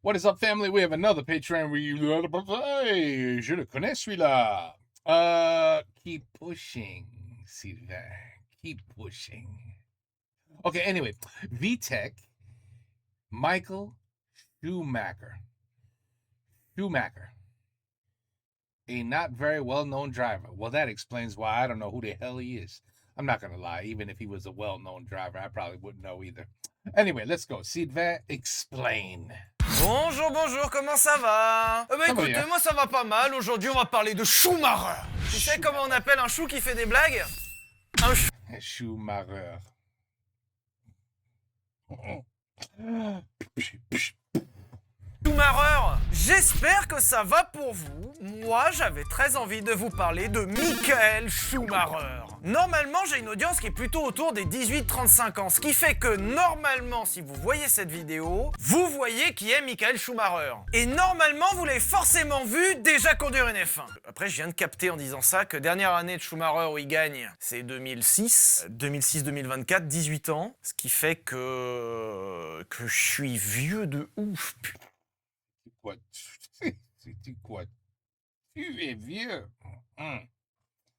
What is up, family? We have another Patreon review. Hey, je le connais celui-là. Keep pushing, Sylvain. Keep pushing. Okay, anyway, VTech, Michael Schumacher. A not very well-known driver. Well, that explains why I don't know who the hell he is. I'm not going to lie. Even if he was a well-known driver, I probably wouldn't know either. Anyway, let's go. Sylvain, explain. Bonjour, comment ça va? Écoutez, bien. moi ça va pas mal. Aujourd'hui, on va parler de Schumacher. Tu sais comment on appelle un chou qui fait des blagues? Un chou. Schumacher. Schumacher, j'espère que ça va pour vous. Moi, j'avais très envie de vous parler de Michael Schumacher. Normalement, j'ai une audience qui est plutôt autour des 18-35 ans, ce qui fait que normalement, si vous voyez cette vidéo, vous voyez qui est Michael Schumacher. Et normalement, vous l'avez forcément vu déjà conduire une F1. Après, je viens de capter en disant ça que dernière année de Schumacher où il gagne, c'est 2006. 2006-2024, 18 ans. Ce qui fait que je suis vieux de ouf, putain. Quoi? C'est quoi? Tu es vieux.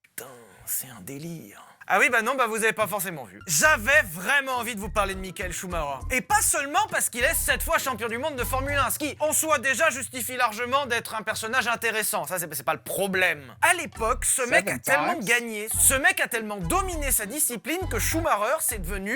Putain, c'est un délire. Ah oui, bah non, bah vous avez pas forcément vu. J'avais vraiment envie de vous parler de Michael Schumacher. Et pas seulement parce qu'il est 7 fois champion du monde de Formule 1, ce qui, en soi, déjà justifie largement d'être un personnage intéressant. Ça, c'est pas le problème. À l'époque, ce mec a tellement gagné, ce mec a tellement dominé sa discipline que Schumacher, c'est devenu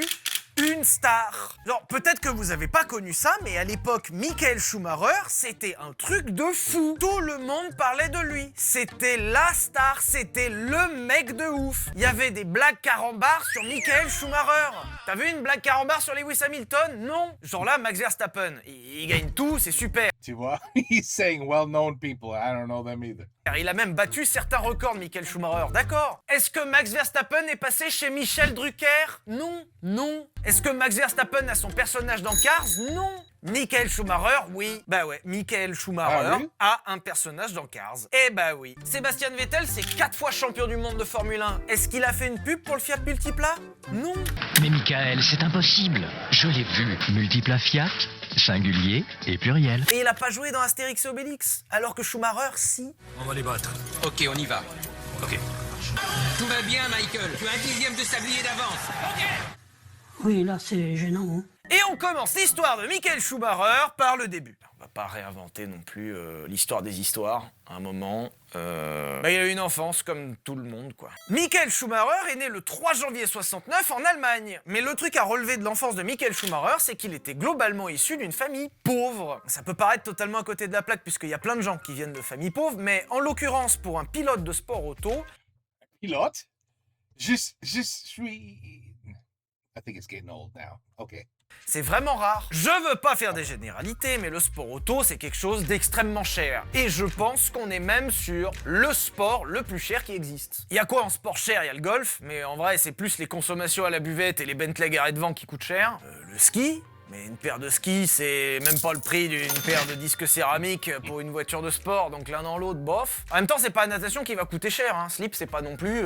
une star. Alors, peut-être que vous avez pas connu ça, mais à l'époque, Michael Schumacher, c'était un truc de fou. Tout le monde parlait de lui. C'était la star, c'était le mec de ouf. Il y avait des blagues carambars sur Michael Schumacher. T'as vu une blague carambar sur Lewis Hamilton? Non. Genre là, Max Verstappen, il gagne tout, c'est super. Tu vois? He's saying well-known people. I don't know them either. Il a même battu certains records, Michael Schumacher, d'accord. Est-ce que Max Verstappen est passé chez Michel Drucker? Non. Est-ce que Max Verstappen a son personnage dans Cars? Non. Michael Schumacher, oui. Bah ouais, Michael Schumacher a un personnage dans Cars. Eh bah oui. Sébastien Vettel, c'est 4 fois champion du monde de Formule 1. Est-ce qu'il a fait une pub pour le Fiat Multipla? Non. Mais Michael, c'est impossible. Je l'ai vu. Multipla Fiat, singulier et pluriel. Et il a pas joué dans Astérix et Obélix, alors que Schumacher, si. On va les battre. Ok, on y va. Ok. Tout va bien, Michael. Tu as un dixième de sablier d'avance. Oui, là, c'est gênant. Hein. Et on commence l'histoire de Michael Schumacher par le début. On va pas réinventer non plus l'histoire des histoires. À un moment, il a eu une enfance comme tout le monde, quoi. Michael Schumacher est né le 3 janvier 69 en Allemagne. Mais le truc à relever de l'enfance de Michael Schumacher, c'est qu'il était globalement issu d'une famille pauvre. Ça peut paraître totalement à côté de la plaque, puisqu'il y a plein de gens qui viennent de familles pauvres, mais en l'occurrence, pour un pilote de sport auto... Pilote? Je suis... I think it's getting old now. Okay. C'est vraiment rare. Je veux pas faire des généralités, mais le sport auto, c'est quelque chose d'extrêmement cher. Et je pense qu'on est même sur le sport le plus cher qui existe. Il y a quoi en sport cher? Il y a le golf, mais en vrai, c'est plus les consommations à la buvette et les Bentley garés devant qui coûtent cher. Le ski, mais une paire de skis, c'est même pas le prix d'une paire de disques céramiques pour une voiture de sport, donc l'un dans l'autre, bof. En même temps, c'est pas la natation qui va coûter cher, hein. Slip, c'est pas non plus...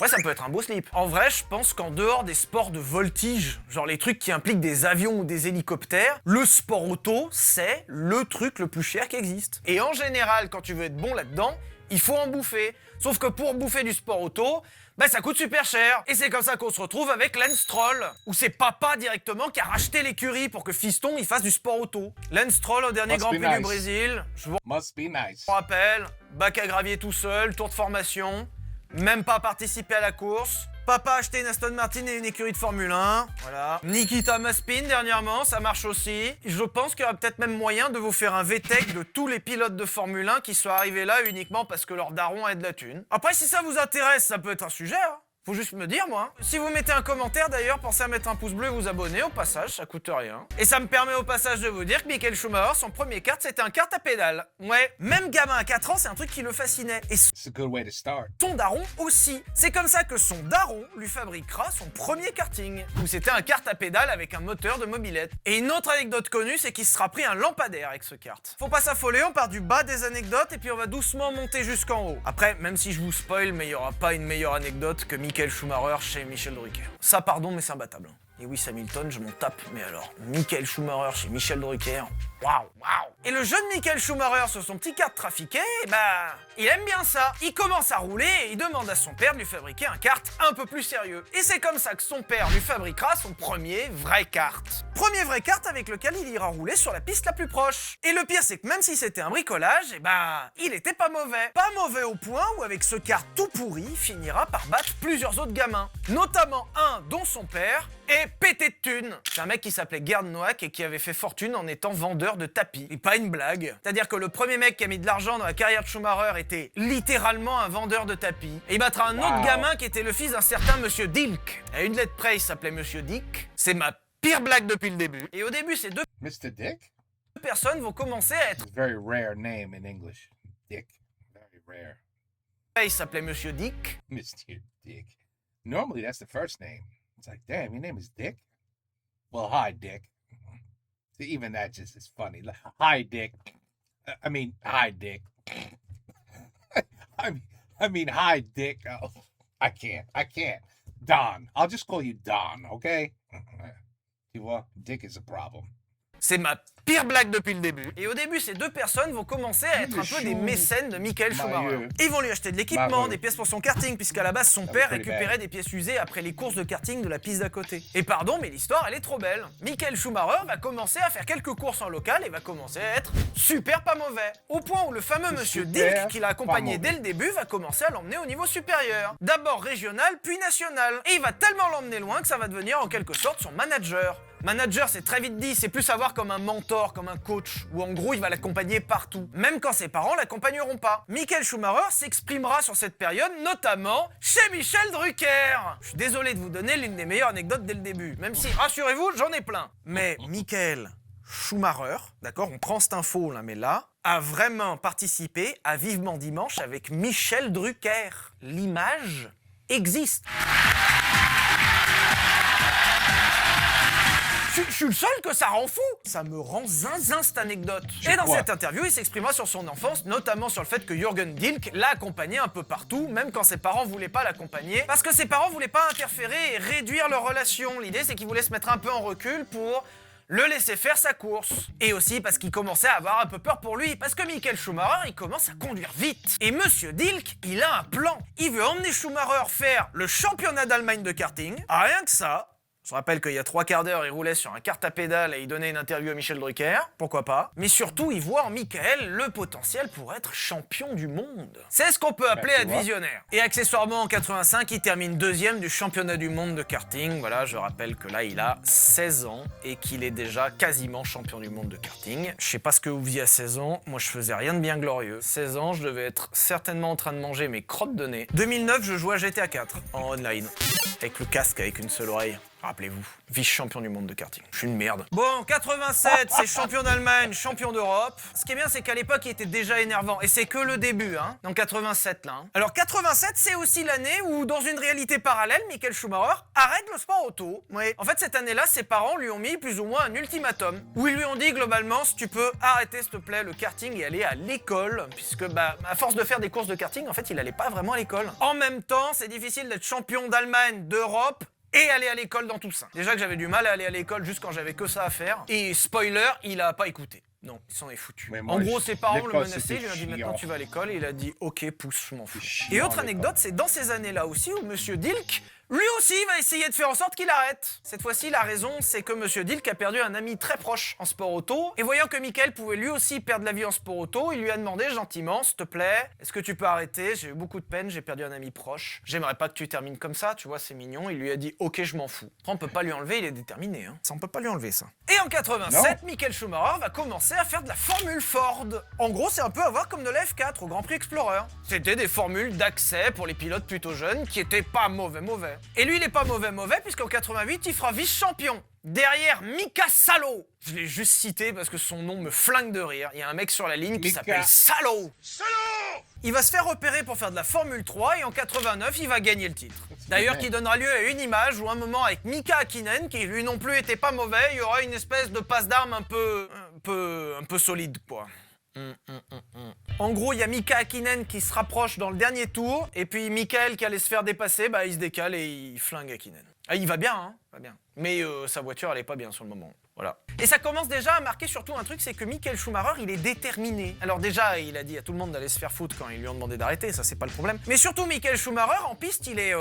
Ouais, ça peut être un beau slip. En vrai, je pense qu'en dehors des sports de voltige, genre les trucs qui impliquent des avions ou des hélicoptères, le sport auto, c'est le truc le plus cher qui existe. Et en général, quand tu veux être bon là-dedans, il faut en bouffer. Sauf que pour bouffer du sport auto, bah ça coûte super cher. Et c'est comme ça qu'on se retrouve avec Lance Stroll, où c'est papa directement qui a racheté l'écurie pour que fiston il fasse du sport auto. Lance Stroll au dernier Grand Prix du Brésil, je vous Must be nice. rappelle, bac à gravier tout seul, tour de formation. Même pas participer à la course. Papa a acheté une Aston Martin et une écurie de Formule 1. Voilà. Nikita Mazepin dernièrement, ça marche aussi. Je pense qu'il y aura peut-être même moyen de vous faire un VTech de tous les pilotes de Formule 1 qui sont arrivés là uniquement parce que leur daron a de la thune. Après, si ça vous intéresse, ça peut être un sujet, hein. Faut juste me dire, moi. Si vous mettez un commentaire, d'ailleurs, pensez à mettre un pouce bleu et vous abonner au passage, ça coûte rien. Et ça me permet au passage de vous dire que Michael Schumacher, son premier kart, c'était un kart à pédale. Ouais, même gamin à 4 ans, c'est un truc qui le fascinait. Et It's a good way to start. son daron aussi. C'est comme ça que son daron lui fabriquera son premier karting, où c'était un kart à pédale avec un moteur de mobilette. Et une autre anecdote connue, c'est qu'il se sera pris un lampadaire avec ce kart. Faut pas s'affoler, on part du bas des anecdotes et puis on va doucement monter jusqu'en haut. Après, même si je vous spoil, mais il y aura pas une meilleure anecdote que Michael Schumacher chez Michel Drucker. Ça, pardon, mais c'est imbattable. Et oui, Hamilton, je m'en tape, mais alors, Michael Schumacher chez Michel Drucker, waouh, waouh. Et le jeune Michael Schumacher sur son petit kart trafiqué, bah, il aime bien ça. Il commence à rouler et il demande à son père de lui fabriquer un kart un peu plus sérieux. Et c'est comme ça que son père lui fabriquera son premier vrai kart. Premier vrai kart avec lequel il ira rouler sur la piste la plus proche. Et le pire, c'est que même si c'était un bricolage, et bah, il était pas mauvais. Pas mauvais au point où avec ce kart tout pourri, il finira par battre plusieurs autres gamins. Notamment un dont son père est pété de thunes. C'est un mec qui s'appelait Gerd Noack et qui avait fait fortune en étant vendeur de tapis. Et pas une blague. C'est-à-dire que le premier mec qui a mis de l'argent dans la carrière de Schumacher était littéralement un vendeur de tapis. Et il battra un autre gamin qui était le fils d'un certain Monsieur Dilk. À une lettre près, il s'appelait Monsieur Dick. C'est ma pire blague depuis le début. Et au début, ces deux Mr. Dick? personnes vont commencer à être... Very rare name in English. Dick. Very rare. Il s'appelait Monsieur Dick. Mr. Dick. Normally, that's the first name. It's like, damn, your name is Dick? Well, hi, Dick. Even that just is funny. Like, hi, Dick. Hi, Dick. I mean, hi, Dick. Oh, I can't. Don. I'll just call you Don, okay? Tu vois, Dick is a problem. C'est ma pire blague depuis le début. Et au début, ces deux personnes vont commencer à être un peu des mécènes de Michael Schumacher. Ils vont lui acheter de l'équipement, des pièces pour son karting, puisqu'à la base, son père récupérait des pièces usées après les courses de karting de la piste d'à côté. Et pardon, mais l'histoire, elle est trop belle. Michael Schumacher va commencer à faire quelques courses en local et va commencer à être super pas mauvais. Au point où le fameux Monsieur Dilk, qui l'a accompagné dès le début, va commencer à l'emmener au niveau supérieur. D'abord régional, puis national. Et il va tellement l'emmener loin que ça va devenir en quelque sorte son manager. Manager, c'est très vite dit, c'est plus savoir comme un mentor, comme un coach, où en gros il va l'accompagner partout, même quand ses parents l'accompagneront pas. Michael Schumacher s'exprimera sur cette période, notamment chez Michel Drucker. Je suis désolé de vous donner l'une des meilleures anecdotes dès le début, même si, rassurez-vous, j'en ai plein. Mais Michael Schumacher, d'accord, on prend cette info là, mais là, a vraiment participé à Vivement Dimanche avec Michel Drucker. L'image existe. Je suis le seul que ça rend fou. Ça me rend zinzin cette anecdote. Et dans cette interview, il s'exprimera sur son enfance, notamment sur le fait que Jürgen Dilk l'a accompagné un peu partout, même quand ses parents voulaient pas l'accompagner, parce que ses parents voulaient pas interférer et réduire leur relation. L'idée, c'est qu'ils voulaient se mettre un peu en recul pour le laisser faire sa course. Et aussi parce qu'il commençait à avoir un peu peur pour lui, parce que Michael Schumacher, il commence à conduire vite. Et Monsieur Dilk, il a un plan. Il veut emmener Schumacher faire le championnat d'Allemagne de karting. Rien que ça. Je rappelle qu'il y a 3 quarts d'heure, il roulait sur un kart à pédale et il donnait une interview à Michel Drucker, pourquoi pas. Mais surtout, il voit en Michael le potentiel pour être champion du monde. C'est ce qu'on peut appeler être visionnaire. Et accessoirement, en 85, il termine 2e du championnat du monde de karting. Voilà, je rappelle que là, il a 16 ans et qu'il est déjà quasiment champion du monde de karting. Je sais pas ce que vous faisiez à 16 ans, moi je faisais rien de bien glorieux. 16 ans, je devais être certainement en train de manger mes crottes de nez. 2009, je jouais à GTA 4 en online, avec le casque, avec une seule oreille. Rappelez-vous, vice-champion du monde de karting. Je suis une merde. Bon, 87, c'est champion d'Allemagne, champion d'Europe. Ce qui est bien, c'est qu'à l'époque, il était déjà énervant. Et c'est que le début, hein, dans 87, là. Hein. Alors, 87, c'est aussi l'année où, dans une réalité parallèle, Michael Schumacher arrête le sport auto. Ouais. En fait, cette année-là, ses parents lui ont mis plus ou moins un ultimatum, où ils lui ont dit, globalement, si tu peux arrêter, s'il te plaît, le karting et aller à l'école, puisque, bah, à force de faire des courses de karting, en fait, il allait pas vraiment à l'école. En même temps, c'est difficile d'être champion d'Allemagne, d'Europe, et aller à l'école dans tout ça. Déjà que j'avais du mal à aller à l'école juste quand j'avais que ça à faire. Et spoiler, il a pas écouté. Non, il s'en est foutu. En gros, ses parents le menaçaient, il lui a dit maintenant tu vas à l'école, et il a dit ok, pousse, je m'en fous. Et autre anecdote, c'est dans ces années-là aussi où Monsieur Dilk, lui aussi, va essayer de faire en sorte qu'il arrête. Cette fois-ci, la raison, c'est que Monsieur Dilk a perdu un ami très proche en sport auto, et voyant que Michael pouvait lui aussi perdre la vie en sport auto, il lui a demandé gentiment, s'il te plaît, est-ce que tu peux arrêter? J'ai eu beaucoup de peine, j'ai perdu un ami proche. J'aimerais pas que tu termines comme ça, tu vois, c'est mignon. Il lui a dit, ok, je m'en fous. On peut pas lui enlever, il est déterminé, hein. Ça, on peut pas lui enlever, ça. Et en 87, Michael Schumacher va commencer à faire de la Formule Ford. En gros, c'est un peu à voir comme de la F4 au Grand Prix Explorer. C'était des formules d'accès pour les pilotes plutôt jeunes qui étaient pas mauvais. Et lui, il est pas mauvais, puisqu'en 88, il fera vice-champion. Derrière Mika Salo. Je l'ai juste cité parce que son nom me flingue de rire. Il y a un mec sur la ligne qui s'appelle Salo. Il va se faire repérer pour faire de la Formule 3 et en 89, il va gagner le titre. D'ailleurs, qui donnera lieu à une image où un moment avec Mika Hakkinen, qui lui non plus était pas mauvais, il y aura une espèce de passe d'armes un peu solide, quoi. En gros, il y a Mika Hakkinen qui se rapproche dans le dernier tour, et puis Michael qui allait se faire dépasser, bah il se décale et il flingue Hakkinen. Ah, il va bien, hein, va bien. Mais sa voiture, elle est pas bien sur le moment. Voilà. Et ça commence déjà à marquer surtout un truc, c'est que Michael Schumacher, il est déterminé. Alors déjà, il a dit à tout le monde d'aller se faire foutre quand ils lui ont demandé d'arrêter, ça c'est pas le problème. Mais surtout, Michael Schumacher, en piste, il est...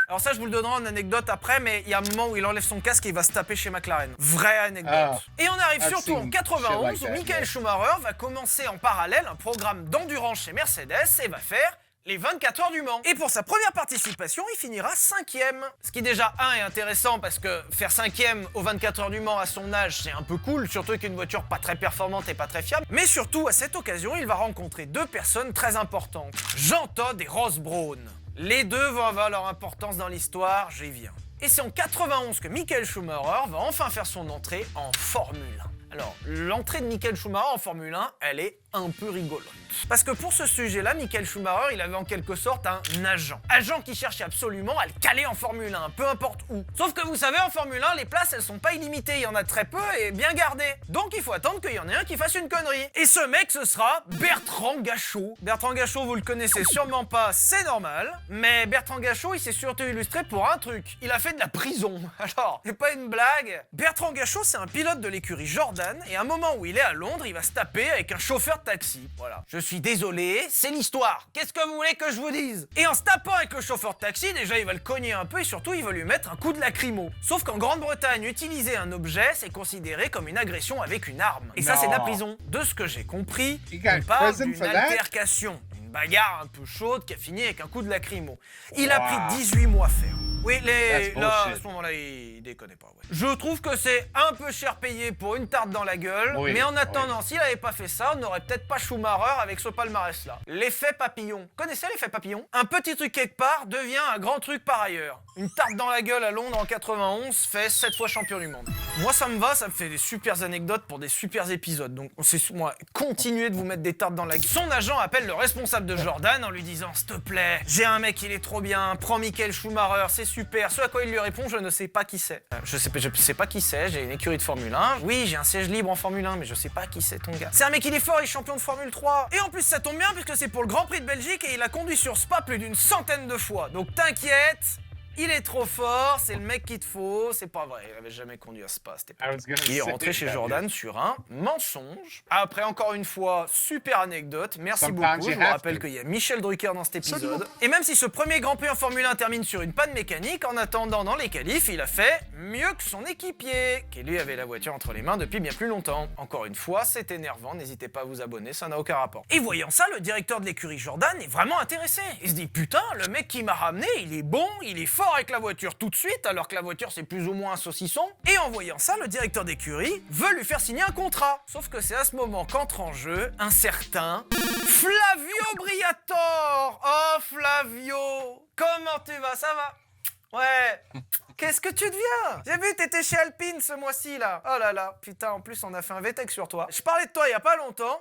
Alors ça, je vous le donnerai en anecdote après, mais il y a un moment où il enlève son casque et il va se taper chez McLaren. Vraie anecdote. Ah. Et on arrive I've surtout en seen 91, shit où like that, Michael yeah. Schumacher va commencer en parallèle un programme d'endurance chez Mercedes et va faire les 24 heures du Mans. Et pour sa première participation, il finira 5e. Ce qui déjà, est intéressant parce que faire 5e aux 24 heures du Mans à son âge, c'est un peu cool, surtout avec une voiture pas très performante et pas très fiable. Mais surtout, à cette occasion, il va rencontrer deux personnes très importantes. Jean Todt et Ross Brawn. Les deux vont avoir leur importance dans l'histoire, j'y viens. Et c'est en 91 que Michael Schumacher va enfin faire son entrée en Formule 1. Alors, l'entrée de Michael Schumacher en Formule 1, elle est un peu rigolote. Parce que pour ce sujet-là, Michael Schumacher, il avait en quelque sorte un agent. Agent qui cherchait absolument à le caler en Formule 1, peu importe où. Sauf que vous savez, en Formule 1, les places, elles sont pas illimitées, il y en a très peu et bien gardées. Donc il faut attendre qu'il y en ait un qui fasse une connerie. Et ce mec, ce sera Bertrand Gachot. Bertrand Gachot, vous le connaissez sûrement pas, c'est normal. Mais Bertrand Gachot, il s'est surtout illustré pour un truc. Il a fait de la prison. Alors, c'est pas une blague. Bertrand Gachot, c'est un pilote de l'écurie Jordan et à un moment où il est à Londres, il va se taper avec un chauffeur de taxi. Voilà. Je suis désolé, c'est l'histoire. Qu'est-ce que vous voulez que je vous dise? Et en se tapant avec le chauffeur de taxi, déjà il va le cogner un peu et surtout il va lui mettre un coup de lacrymo. Sauf qu'en Grande-Bretagne, utiliser un objet, c'est considéré comme une agression avec une arme. Et ça, c'est de la Non. prison. De ce que j'ai compris, You got on parle prison d'une for that? altercation. Une bagarre un peu chaude qui a fini avec un coup de lacrymo. Il a Wow. pris 18 mois à faire. Oui, That's là, à bullshit. ce moment-là, il déconne pas. Ouais. Je trouve que c'est un peu cher payé pour une tarte dans la gueule, Oui, mais en attendant, s'il avait pas fait ça, on n'aurait peut-être pas Schumacher avec ce palmarès-là. L'effet papillon. Connaissez l'effet papillon? Un petit truc quelque part devient un grand truc par ailleurs. Une tarte dans la gueule à Londres en 91 fait 7 fois champion du monde. Moi, ça me va, ça me fait des super anecdotes pour des super épisodes. Donc, moi, continuez de vous mettre des tartes dans la gueule. Son agent appelle le responsable de Jordan en lui disant « S'il te plaît, j'ai un mec, il est trop bien, prends Michael Schumacher, c'est super. » Ce à quoi il lui répond « Je ne sais pas qui c'est. Je sais pas qui c'est, j'ai une écurie de Formule 1. Oui, j'ai un siège libre en Formule 1, mais je sais pas qui c'est ton gars. C'est un mec, il est fort, il est champion de Formule 3. Et en plus, ça tombe bien puisque c'est pour le Grand Prix de Belgique et il a conduit sur Spa plus d'une centaine de fois. Donc t'inquiète, il est trop fort, c'est le mec qu'il te faut. C'est pas vrai, il avait jamais conduit à Spa, c'était pas. I was gonna Il est say rentré chez that, Jordan sur un mensonge. Après, encore une fois, super anecdote. Merci Sometimes beaucoup. you Je vous have rappelle to. qu'il y a Michel Drucker dans cet épisode. Et même si ce premier Grand Prix en Formule 1 termine sur une panne mécanique, en attendant dans les qualifs, il a fait mieux que son équipier, qui lui avait la voiture entre les mains depuis bien plus longtemps. Encore une fois, c'est énervant. N'hésitez pas à vous abonner, ça n'a aucun rapport. Et voyant ça, le directeur de l'écurie Jordan est vraiment intéressé. Il se dit putain, le mec qui m'a ramené, il est bon, il est fort avec la voiture tout de suite, alors que la voiture c'est plus ou moins un saucisson. Et en voyant ça, le directeur d'écurie veut lui faire signer un contrat. Sauf que c'est à ce moment qu'entre en jeu un certain Flavio Briatore. Oh Flavio, comment tu vas? Ça va? Ouais. Qu'est-ce que tu deviens? J'ai vu, t'étais chez Alpine ce mois-ci là. Oh là là, putain, en plus on a fait un VTEC sur toi. Je parlais de toi il y a pas longtemps.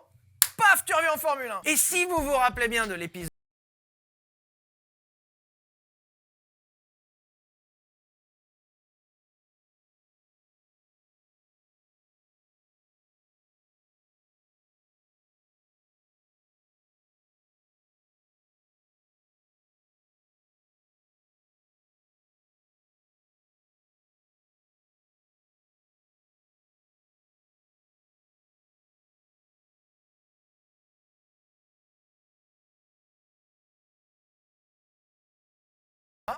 Paf, tu reviens en Formule 1. Et si vous vous rappelez bien de l'épisode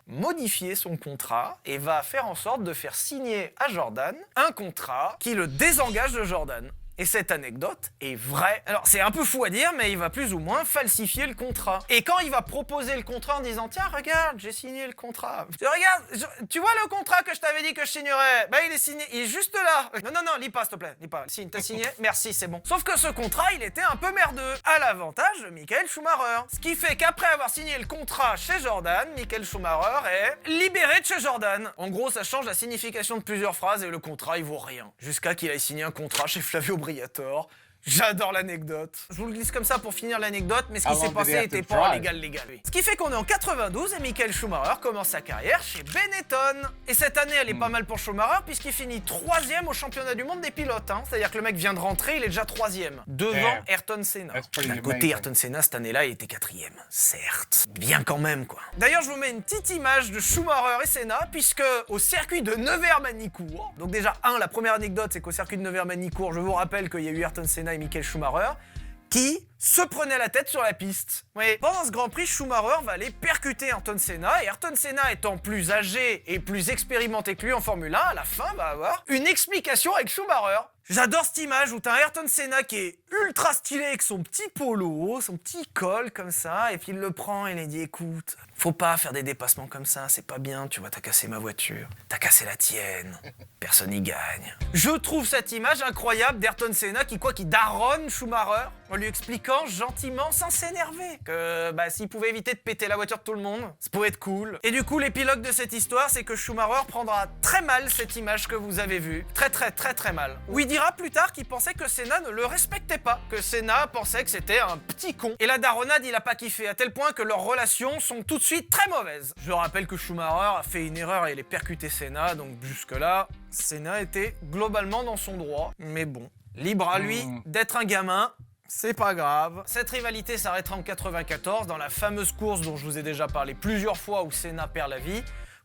modifier son contrat et va faire en sorte de faire signer à Jordan un contrat qui le désengage de Jordan. Et cette anecdote est vraie. Alors c'est un peu fou à dire, mais il va plus ou moins falsifier le contrat. Et quand il va proposer le contrat en disant « Tiens, regarde, j'ai signé le contrat. Regarde, tu vois le contrat que je t'avais dit que je signerais? Ben il est signé, il est juste là. Non, lis pas s'il te plaît, lis pas. Signe, t'as signé? Merci, c'est bon. » Sauf que ce contrat, il était un peu merdeux, à l'avantage de Michael Schumacher. Ce qui fait qu'après avoir signé le contrat chez Jordan, Michael Schumacher est libéré de chez Jordan. En gros, ça change la signification de plusieurs phrases et le contrat, il vaut rien. Jusqu'à qu'il aille signer un contrat chez Flavio Briatore, J'adore l'anecdote. Je vous le glisse comme ça pour finir l'anecdote, mais ce qui How s'est long did he passé have était to pas drive? légal. Oui. Ce qui fait qu'on est en 92 et Michael Schumacher commence sa carrière chez Benetton. Et cette année, elle est pas mal pour Schumacher puisqu'il finit 3e au championnat du monde des pilotes. Hein. C'est-à-dire que le mec vient de rentrer, il est déjà 3e. Devant Damn. Ayrton Senna. That's pretty D'un côté, amazing. Ayrton Senna, cette année-là, il était 4e. Certes. Bien quand même, quoi. D'ailleurs, je vous mets une petite image de Schumacher et Senna, puisque au circuit de Nevers-Manicourt, donc déjà, la première anecdote, c'est qu'au circuit de Nevers-Manicourt, je vous rappelle qu'il y a eu Ayrton Senna et Michael Schumacher, qui se prenait la tête sur la piste. Oui. Pendant ce Grand Prix, Schumacher va aller percuter Ayrton Senna, et Ayrton Senna étant plus âgé et plus expérimenté que lui en Formule 1, à la fin va avoir une explication avec Schumacher. J'adore cette image où t'as Ayrton Senna qui est ultra stylé avec son petit polo, son petit col comme ça, et puis il le prend et il dit écoute, faut pas faire des dépassements comme ça, c'est pas bien, tu vois, t'as cassé ma voiture, t'as cassé la tienne, personne n'y gagne. Je trouve cette image incroyable d'Ayrton Senna qui daronne Schumacher en lui expliquant gentiment sans s'énerver que s'il pouvait éviter de péter la voiture de tout le monde, ça pouvait être cool. Et du coup, l'épilogue de cette histoire, c'est que Schumacher prendra très mal cette image que vous avez vue, très mal. Où il dira plus tard qu'il pensait que Senna ne le respectait pas, que Senna pensait que c'était un petit con. Et la daronnade, il a pas kiffé, à tel point que leurs relations sont tout de suite très mauvaises. Je rappelle que Schumacher a fait une erreur et il a percuté Senna, donc jusque-là, Senna était globalement dans son droit. Mais bon, libre à lui d'être un gamin. C'est pas grave. Cette rivalité s'arrêtera en 94 dans la fameuse course dont je vous ai déjà parlé plusieurs fois où Senna perd la vie.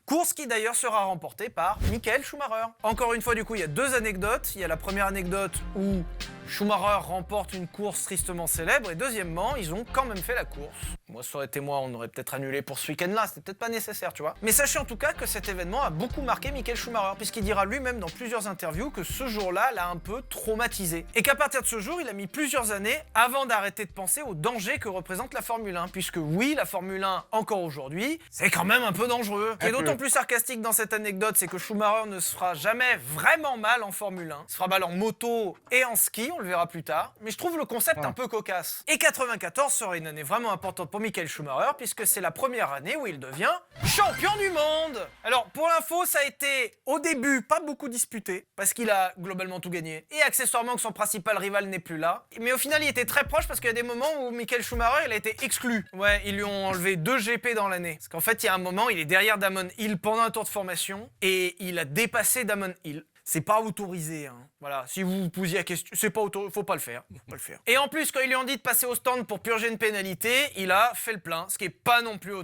Course qui d'ailleurs sera remportée par Michael Schumacher. Encore une fois, du coup, il y a deux anecdotes. Il y a la première anecdote où Schumacher remporte une course tristement célèbre et deuxièmement, ils ont quand même fait la course. Moi, ça aurait été moi, on aurait peut-être annulé pour ce week-end-là, c'était peut-être pas nécessaire, tu vois. Mais sachez en tout cas que cet événement a beaucoup marqué Michael Schumacher, puisqu'il dira lui-même dans plusieurs interviews que ce jour-là l'a un peu traumatisé. Et qu'à partir de ce jour, il a mis plusieurs années avant d'arrêter de penser au danger que représente la Formule 1. Puisque oui, la Formule 1, encore aujourd'hui, c'est quand même un peu dangereux. Et d'autant plus sarcastique dans cette anecdote, c'est que Schumacher ne se fera jamais vraiment mal en Formule 1. Il se fera mal en moto et en ski, on le verra plus tard. Mais je trouve le concept un peu cocasse. Et 94 sera une année vraiment importante pour Michael Schumacher, puisque c'est la première année où il devient champion du monde. Alors, pour l'info, ça a été, au début, pas beaucoup disputé, parce qu'il a globalement tout gagné. Et accessoirement que son principal rival n'est plus là. Mais au final, il était très proche, parce qu'il y a des moments où Michael Schumacher, il a été exclu. Ouais, ils lui ont enlevé 2 GP dans l'année. Parce qu'en fait, il y a un moment, il est derrière Damon Hill pendant un tour de formation, et il a dépassé Damon Hill. C'est pas autorisé, hein. Voilà, si vous vous posiez la question, c'est pas autorisé, faut pas le faire. Faut pas le faire. Et en plus, quand ils lui ont dit de passer au stand pour purger une pénalité, il a fait le plein, ce qui est pas non plus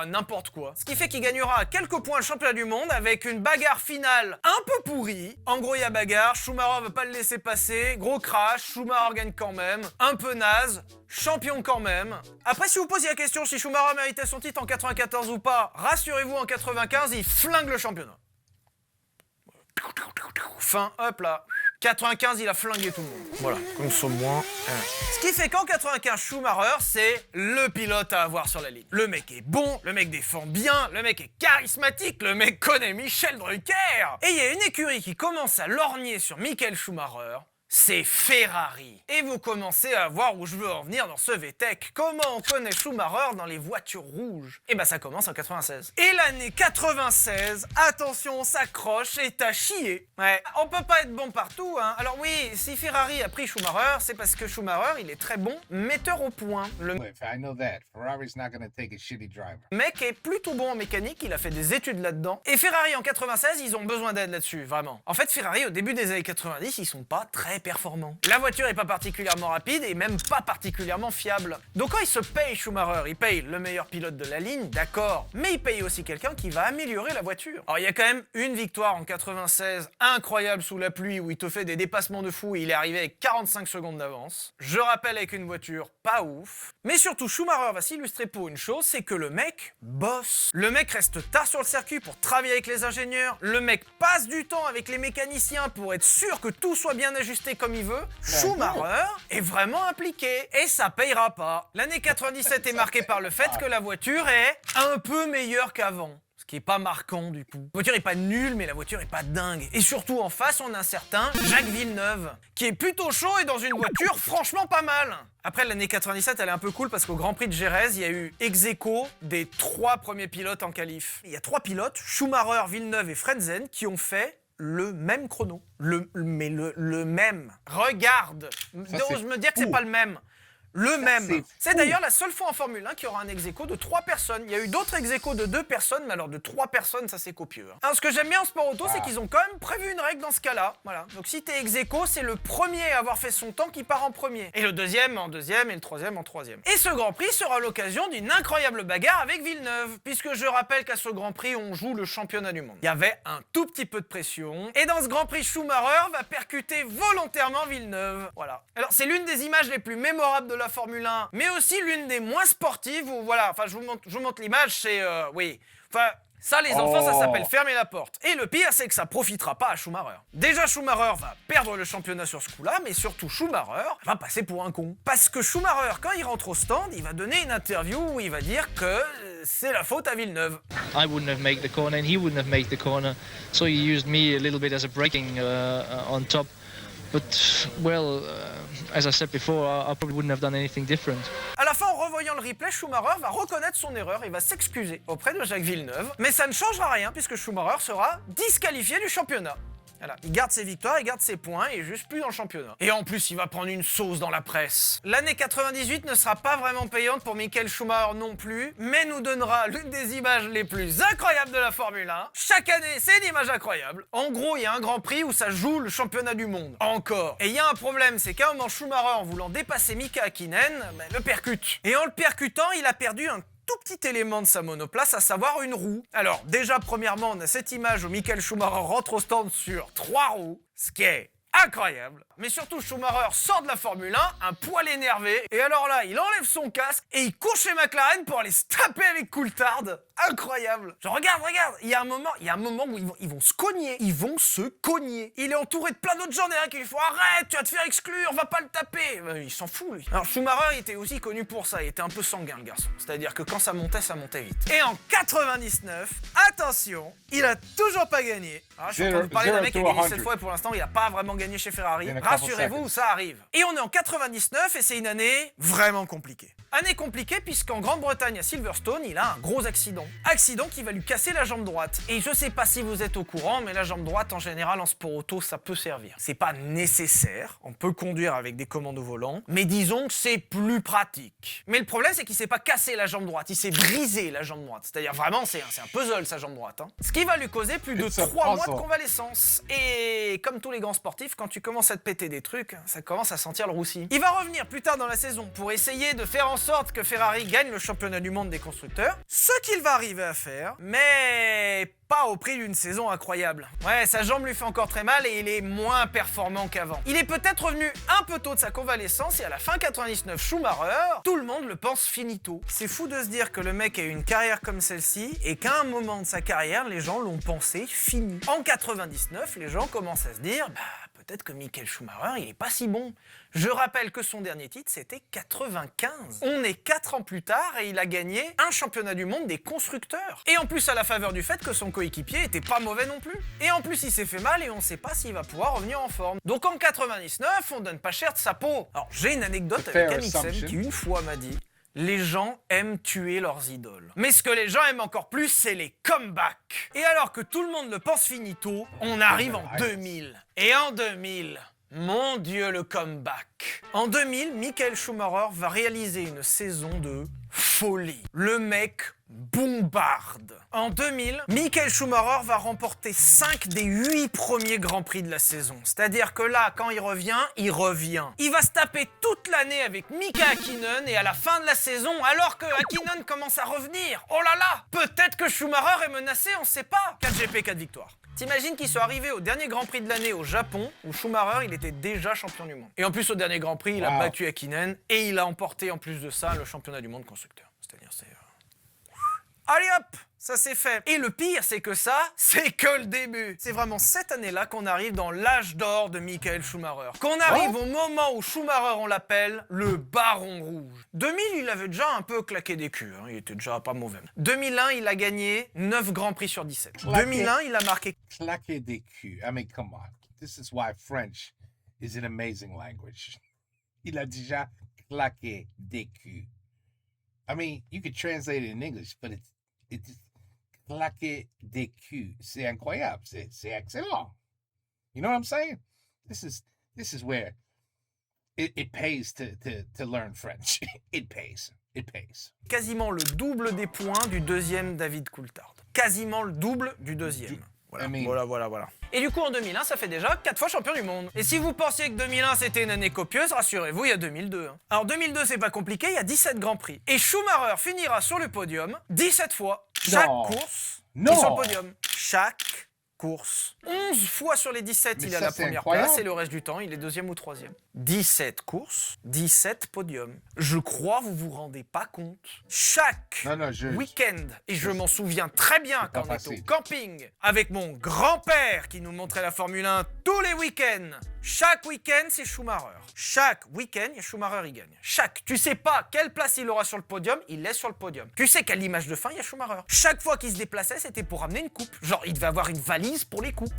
n'importe quoi. Ce qui fait qu'il gagnera à quelques points le championnat du monde avec une bagarre finale un peu pourrie. En gros, il y a bagarre, Schumacher veut pas le laisser passer, gros crash, Schumacher gagne quand même, un peu naze, champion quand même. Après, si vous posiez la question si Schumacher méritait son titre en 94 ou pas, rassurez-vous, en 95, il flingue le championnat. Fin, hop là. 95, il a flingué tout le monde. Voilà, comme ça au moins. Ce qui fait qu'en 95, Schumacher, c'est le pilote à avoir sur la ligne. Le mec est bon, le mec défend bien, le mec est charismatique, le mec connaît Michel Drucker. Et il y a une écurie qui commence à lorgner sur Michael Schumacher. C'est Ferrari. Et vous commencez à voir où je veux en venir dans ce VTech. Comment on connaît Schumacher dans les voitures rouges? Et ça commence en 96. Et l'année 96, attention, on s'accroche et t'as chié. Ouais, on peut pas être bon partout, hein. Alors oui, si Ferrari a pris Schumacher, c'est parce que Schumacher, il est très bon metteur au point. Le I know that. Ferrari's not gonna take a shitty driver. mec est plutôt bon en mécanique, il a fait des études là-dedans. Et Ferrari en 96, ils ont besoin d'aide là-dessus, vraiment. En fait, Ferrari, au début des années 90, ils sont pas très performants. La voiture est pas particulièrement rapide et même pas particulièrement fiable. Donc quand il se paye Schumacher, il paye le meilleur pilote de la ligne, d'accord, mais il paye aussi quelqu'un qui va améliorer la voiture. Alors il y a quand même une victoire en 96 incroyable sous la pluie où il te fait des dépassements de fou et il est arrivé avec 45 secondes d'avance. Je rappelle avec une voiture pas ouf. Mais surtout Schumacher va s'illustrer pour une chose, c'est que le mec bosse. Le mec reste tard sur le circuit pour travailler avec les ingénieurs. Le mec passe du temps avec les mécaniciens pour être sûr que tout soit bien ajusté comme il veut. Schumacher est vraiment impliqué et ça payera pas. L'année 97 est marquée par le fait que la voiture est un peu meilleure qu'avant. Ce qui est pas marquant du coup. La voiture est pas nulle, mais la voiture est pas dingue. Et surtout en face, on a un certain Jacques Villeneuve, qui est plutôt chaud et dans une voiture franchement pas mal. Après, l'année 97, elle est un peu cool parce qu'au Grand Prix de Jerez, il y a eu ex-aequo des 3 premiers pilotes en qualif. Il y a 3 pilotes, Schumacher, Villeneuve et Frentzen, qui ont fait le même chrono. Mais le même. Regarde. Ça, J'ose c'est me dire que c'est fou. pas le même. Le Ça, même. C'est fou. d'ailleurs la seule fois en Formule 1 qu'il y aura un ex-aequo de 3 personnes. Il y a eu d'autres ex-aequo de 2 personnes, mais alors de 3 personnes, ça c'est copieux. Hein. Alors, ce que j'aime bien en sport auto, c'est qu'ils ont quand même prévu une règle dans ce cas-là. Voilà. Donc si t'es ex-aequo, c'est le premier à avoir fait son temps qui part en premier. Et le deuxième en deuxième et le troisième en troisième. Et ce Grand Prix sera l'occasion d'une incroyable bagarre avec Villeneuve, puisque je rappelle qu'à ce Grand Prix, on joue le championnat du monde. Il y avait un tout petit peu de pression, et dans ce Grand Prix, Schumacher va percuter volontairement Villeneuve. Voilà. Alors c'est l'une des images les plus mémorables de la Formule 1, mais aussi l'une des moins sportives où, voilà, enfin je vous montre l'image, c'est, oui, enfin... Ça, les enfants, ça s'appelle fermer la porte. Et le pire, c'est que ça profitera pas à Schumacher. Déjà, Schumacher va perdre le championnat sur ce coup-là, mais surtout Schumacher va passer pour un con. Parce que Schumacher, quand il rentre au stand, il va donner une interview où il va dire que c'est la faute à Villeneuve. I wouldn't have made the corner and he wouldn't have made the corner. So he used me a little bit as a braking on top. But, well, as I said before, I probably wouldn't have done anything different. À la fin, en revoyant le replay, Schumacher va reconnaître son erreur et va s'excuser auprès de Jacques Villeneuve. Mais ça ne changera rien puisque Schumacher sera disqualifié du championnat. Voilà. Il garde ses victoires, il garde ses points et juste plus dans le championnat. Et en plus, il va prendre une sauce dans la presse. L'année 98 ne sera pas vraiment payante pour Michael Schumacher non plus, mais nous donnera l'une des images les plus incroyables de la Formule 1. Chaque année, c'est une image incroyable. En gros, il y a un Grand Prix où ça joue le championnat du monde. Encore. Et il y a un problème, c'est qu'à un moment, Schumacher, en voulant dépasser Mika Häkkinen, le percute. Et en le percutant, il a perdu un tout petit élément de sa monoplace, à savoir une roue. Alors déjà, premièrement, on a cette image où Michael Schumacher rentre au stand sur 3 roues, ce qui est incroyable. Mais surtout, Schumacher sort de la Formule 1, un poil énervé, et alors là, il enlève son casque et il court chez McLaren pour aller se taper avec Coulthard. Incroyable. Genre, regarde, il y a un moment où ils vont se cogner. Ils vont se cogner. Il est entouré de plein d'autres gens derrière qui lui font arrête, tu vas te faire exclure, on va pas le taper. Il s'en fout, lui. Alors, Schumacher, il était aussi connu pour ça. Il était un peu sanguin, le garçon. C'est-à-dire que quand ça montait vite. Et en 99, attention, il a toujours pas gagné. Alors, je suis en train de vous parler d'un mec qui a gagné 7 fois et pour l'instant, il a pas vraiment gagné chez Ferrari. Rassurez-vous, ça arrive. Et on est en 99 et c'est une année vraiment compliquée. Année compliquée puisqu'en Grande-Bretagne, à Silverstone, il a un gros accident. Accident qui va lui casser la jambe droite. Et je sais pas si vous êtes au courant, mais la jambe droite, en général, en sport auto, ça peut servir. C'est pas nécessaire, on peut conduire avec des commandes au volant, mais disons que c'est plus pratique. Mais le problème, c'est qu'il s'est pas cassé la jambe droite, il s'est brisé la jambe droite. C'est-à-dire vraiment, c'est un puzzle, sa jambe droite. Hein. Ce qui va lui causer plus de 3 mois de convalescence. Et comme tous les grands sportifs, quand tu commences à te péter des trucs, ça commence à sentir le roussi. Il va revenir plus tard dans la saison pour essayer de faire en sorte que Ferrari gagne le championnat du monde des constructeurs, ce qu'il va arriver à faire, mais pas au prix d'une saison incroyable. Ouais, sa jambe lui fait encore très mal et il est moins performant qu'avant. Il est peut-être revenu un peu tôt de sa convalescence et à la fin 99, Schumacher, tout le monde le pense finito. C'est fou de se dire que le mec a eu une carrière comme celle-ci et qu'à un moment de sa carrière, les gens l'ont pensé fini. En 99, les gens commencent à se dire, peut-être que Michael Schumacher, il est pas si bon. Je rappelle que son dernier titre, c'était 95. On est 4 ans plus tard et il a gagné un championnat du monde des constructeurs. Et en plus, à la faveur du fait que son coéquipier était pas mauvais non plus. Et en plus, il s'est fait mal et on sait pas s'il va pouvoir revenir en forme. Donc en 99, on donne pas cher de sa peau. Alors, j'ai une anecdote avec Amixem qui une fois m'a dit: les gens aiment tuer leurs idoles. Mais ce que les gens aiment encore plus, c'est les comebacks. Et alors que tout le monde le pense finito, on arrive en 2000. Et en 2000... mon Dieu, le comeback. En 2000, Michael Schumacher va réaliser une saison de folie. Le mec bombarde. En 2000, Michael Schumacher va remporter 5 des 8 premiers Grands Prix de la saison. C'est-à-dire que là, quand il revient, il revient. Il va se taper toute l'année avec Mika Häkkinen et à la fin de la saison, alors que Häkkinen commence à revenir, oh là là, peut-être que Schumacher est menacé, on sait pas. 4 GP, 4 victoires. T'imagines qu'il soit arrivé au dernier Grand Prix de l'année au Japon, où Schumacher, il était déjà champion du monde. Et en plus, au dernier Grand Prix, il a battu Häkkinen, et il a emporté, en plus de ça, le championnat du monde constructeur. C'est-à-dire, c'est... Allez hop, ça c'est fait. Et le pire, c'est que ça, c'est que le début. C'est vraiment cette année-là qu'on arrive dans l'âge d'or de Michael Schumacher. Qu'on arrive au moment où Schumacher, on l'appelle le baron rouge. 2000, il avait déjà un peu claqué des culs, hein. Il était déjà pas mauvais. 2001, il a gagné 9 Grands Prix sur 17. 2001, il a marqué... Claquer des culs. I mean, come on. This is why French is an amazing language. Il a déjà claqué des culs. I mean, you could translate it in English, but it's claquer des culs. C'est incroyable. C'est excellent. You know what I'm saying? This is where it pays to learn French. It pays. It pays. Quasiment le double des points du deuxième David Coulthard. Quasiment le double du deuxième. Voilà. Et du coup, en 2001, ça fait déjà 4 fois champion du monde. Et si vous pensiez que 2001, c'était une année copieuse, rassurez-vous, il y a 2002. Hein. Alors, 2002, c'est pas compliqué, il y a 17 Grands Prix. Et Schumacher finira sur le podium 17 fois. Chaque course, il est sur le podium. Chaque course. 11 fois sur les 17, il est à la première place, et le reste du temps, il est deuxième ou troisième. 17 courses, 17 podiums. Je crois vous vous rendez pas compte. Chaque week-end, et je m'en souviens très bien quand on était au camping, avec mon grand-père qui nous montrait la Formule 1 tous les week-ends. Chaque week-end, c'est Schumacher. Chaque week-end, il y a Schumacher, il gagne. Chaque. Tu sais pas quelle place il aura sur le podium, il laisse sur le podium. Tu sais qu'à l'image de fin, il y a Schumacher. Chaque fois qu'il se déplaçait, c'était pour ramener une coupe. Genre, il devait avoir une valise pour les coupes.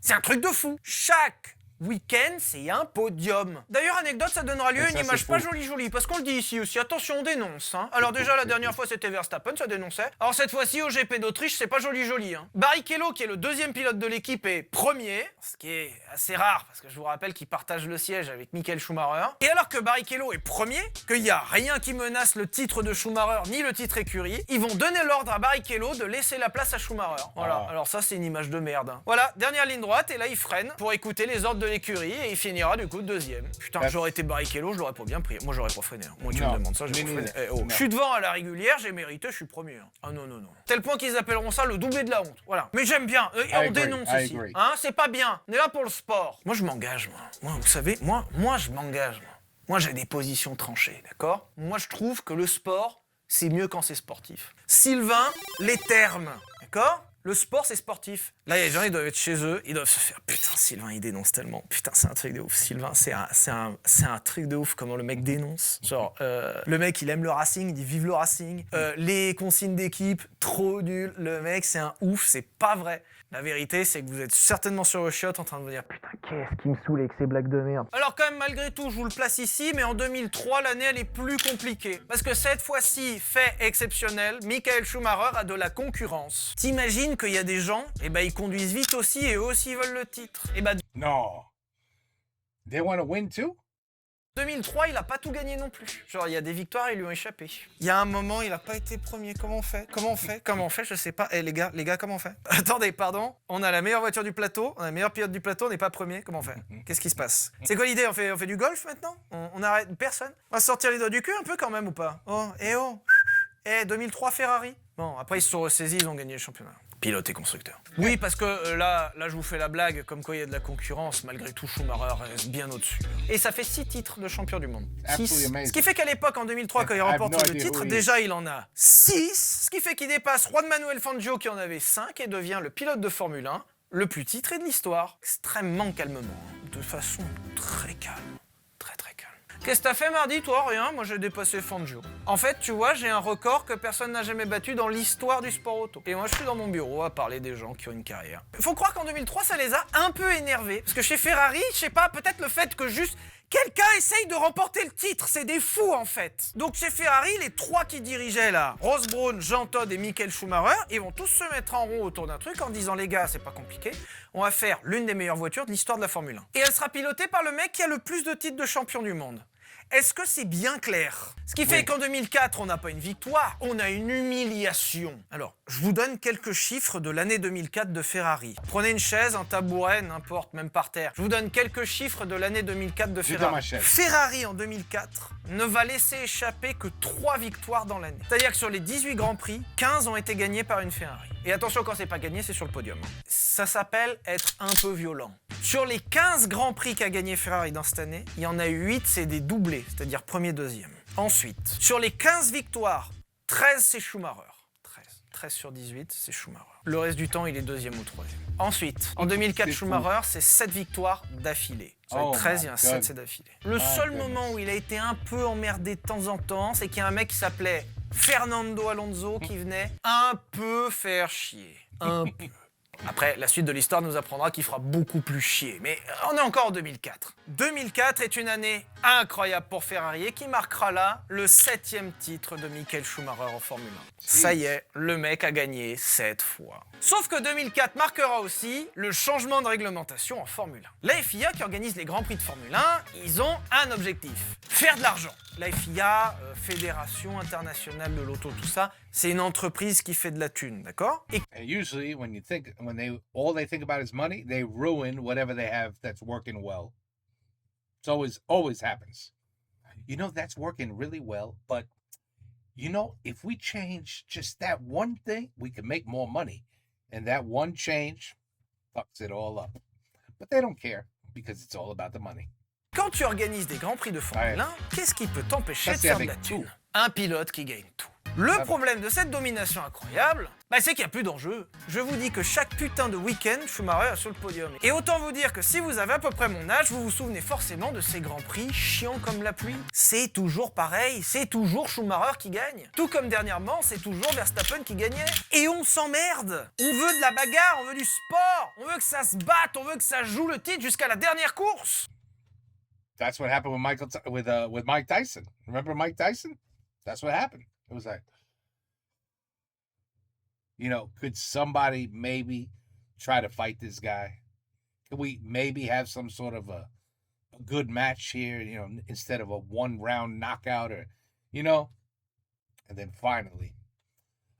C'est un truc de fou. Chaque week-end, c'est un podium. D'ailleurs, anecdote, ça donnera lieu à une image pas jolie, parce qu'on le dit ici aussi. Attention, on dénonce. Hein. Alors déjà, la dernière fois, c'était Verstappen, ça dénonçait. Alors cette fois-ci, au GP d'Autriche, c'est pas joli. Hein. Barrichello, qui est le deuxième pilote de l'équipe, est premier, ce qui est assez rare, parce que je vous rappelle qu'il partage le siège avec Michael Schumacher. Et alors que Barrichello est premier, qu'il n'y a rien qui menace le titre de Schumacher, ni le titre écurie, ils vont donner l'ordre à Barrichello de laisser la place à Schumacher. Voilà, alors ça, c'est une image de merde. Hein. Voilà, dernière ligne droite, et là, il freine pour écouter les ordres de l'écurie et il finira du coup deuxième. Putain, j'aurais été Barrichello, je l'aurais pas bien pris. Moi, j'aurais pas freiné. Hein. Moi, tu me demandes ça, j'ai pas freiné. Je suis devant à la régulière, j'ai mérité, je suis premier. Hein. Ah non. Tel point qu'ils appelleront ça le doublé de la honte. Voilà. Mais j'aime bien. Et on dénonce aussi. Hein, c'est pas bien. On est là pour le sport. Moi, je m'engage, moi. Moi, vous savez, moi, je m'engage. Moi, j'ai des positions tranchées, d'accord? Moi, je trouve que le sport, c'est mieux quand c'est sportif. Sylvain, les termes, d'accord? Le sport, c'est sportif. Là, il y a des gens, ils doivent être chez eux, ils doivent se faire « Putain, Sylvain, il dénonce tellement. Putain, c'est un truc de ouf. Sylvain, c'est un truc de ouf comment le mec dénonce. Genre, le mec, il aime le Racing, il dit « Vive le Racing. Les consignes d'équipe, trop nul. Le mec, c'est un ouf, c'est pas vrai. » La vérité, c'est que vous êtes certainement sur vos chiottes en train de vous dire « Putain, qu'est-ce qui me saoule avec ces blagues de merde. » Alors quand même, malgré tout, je vous le place ici, mais en 2003, l'année, elle est plus compliquée. Parce que cette fois-ci, fait exceptionnel, Michael Schumacher a de la concurrence. T'imagines qu'il y a des gens, ils conduisent vite aussi, et eux aussi veulent le titre. Non. They want to win too? 2003, il a pas tout gagné non plus. Genre, il y a des victoires, ils lui ont échappé. Il y a un moment, il a pas été premier. Comment on fait? Je sais pas. Les gars, comment on fait? Attendez, pardon. On a la meilleure voiture du plateau, on a le meilleur pilote du plateau, on n'est pas premier. Comment on fait? Qu'est-ce qui se passe? C'est quoi l'idée? On fait du golf maintenant? On arrête personne? On va sortir les doigts du cul un peu quand même ou pas? 2003 Ferrari. Bon, après ils se sont ressaisis, ils ont gagné le championnat. Pilote et constructeur. Oui, parce que là, je vous fais la blague, comme quoi il y a de la concurrence, malgré tout, Schumacher reste bien au-dessus. Et ça fait 6 titres de champion du monde. 6. Ce qui fait qu'à l'époque, en 2003, quand il remporte le titre, déjà il en a 6. Ce qui fait qu'il dépasse Juan Manuel Fangio, qui en avait 5, et devient le pilote de Formule 1 le plus titré de l'histoire. Extrêmement calmement, de façon très calme. Très calme. Qu'est-ce que t'as fait mardi, toi? Rien, moi j'ai dépassé Fangio. En fait, tu vois, j'ai un record que personne n'a jamais battu dans l'histoire du sport auto. Et moi, je suis dans mon bureau à parler des gens qui ont une carrière. Faut croire qu'en 2003, ça les a un peu énervés. Parce que chez Ferrari, je sais pas, peut-être le fait que juste quelqu'un essaye de remporter le titre, c'est des fous en fait. Donc chez Ferrari, les 3 qui dirigeaient là, Ross Brawn, Jean Todt et Michael Schumacher, ils vont tous se mettre en rond autour d'un truc en disant les gars, c'est pas compliqué, on va faire l'une des meilleures voitures de l'histoire de la Formule 1. Et elle sera pilotée par le mec qui a le plus de titres de champion du monde. Est-ce que c'est bien clair? Ce qui fait qu'en 2004, on n'a pas une victoire, on a une humiliation. Alors, je vous donne quelques chiffres de l'année 2004 de Ferrari. Prenez une chaise, un tabouret, n'importe, même par terre. Je vous donne quelques chiffres de l'année 2004 de Ferrari. Ferrari, en 2004, ne va laisser échapper que 3 victoires dans l'année. C'est-à-dire que sur les 18 Grands Prix, 15 ont été gagnés par une Ferrari. Et attention, quand c'est pas gagné, c'est sur le podium. Ça s'appelle être un peu violent. Sur les 15 Grands Prix qu'a gagné Ferrari dans cette année, il y en a eu 8, c'est des doublés, c'est-à-dire premier, deuxième. Ensuite, sur les 15 victoires, 13 c'est Schumacher. 13 sur 18, c'est Schumacher. Le reste du temps, il est deuxième ou troisième. Ensuite, en 2004, Schumacher, c'est 7 victoires d'affilée. Sur les 13, il y a un 7, c'est d'affilée. Le seul moment où il a été un peu emmerdé de temps en temps, c'est qu'il y a un mec qui s'appelait Fernando Alonso qui venait un peu faire chier. Un peu. Après, la suite de l'histoire nous apprendra qu'il fera beaucoup plus chier. Mais on est encore en 2004. 2004 est une année incroyable pour Ferrari et qui marquera là le 7e titre de Michael Schumacher en Formule 1. Ça y est, le mec a gagné 7 fois. Sauf que 2004 marquera aussi le changement de réglementation en Formule 1. La FIA qui organise les Grands Prix de Formule 1, ils ont un objectif, faire de l'argent. La FIA, Fédération Internationale de l'Auto, tout ça, c'est une entreprise qui fait de la thune, d'accord? Et And usually, all they think about is money, they ruin whatever they have that's working well. It's always happens. You know, that's working really well, but you know, if we change just that one thing, we can make more money. And that one change fucks it all up. But they don't care because it's all about the money. quand tu organises des Grands Prix de Formule 1, qu'est-ce qui peut t'empêcher de c'est faire de la avec thune? tout. Un pilote qui gagne tout. Le problème de cette domination incroyable, c'est qu'il n'y a plus d'enjeu. Je vous dis que chaque putain de week-end, Schumacher est sur le podium. Et autant vous dire que si vous avez à peu près mon âge, vous vous souvenez forcément de ces grands prix chiants comme la pluie. C'est toujours pareil, c'est toujours Schumacher qui gagne. Tout comme dernièrement, c'est toujours Verstappen qui gagnait. Et on s'emmerde. On veut de la bagarre, on veut du sport, on veut que ça se batte, on veut que ça joue le titre jusqu'à la dernière course. That's what happened with Mike Tyson. Remember Mike Tyson? That's what happened. It was like, you know, could somebody maybe try to fight this guy? Could we maybe have some sort of a good match here, you know, instead of a one-round knockout or, you know? And then finally,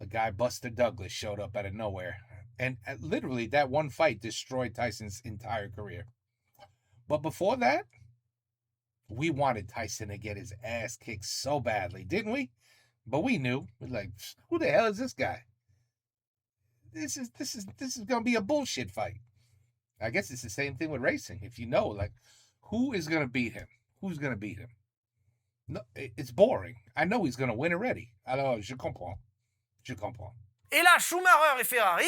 a guy, Buster Douglas, showed up out of nowhere. And literally, that one fight destroyed Tyson's entire career. But before that, we wanted Tyson to get his ass kicked so badly, didn't we? But we knew. We're like, who the hell is this guy? This is gonna be a bullshit fight. I guess it's the same thing with racing. If you know, like, who is gonna beat him? Who's gonna beat him? No, it's boring. I know he's gonna win already. Alors, je comprends. Je comprends. Et là, Schumacher et Ferrari,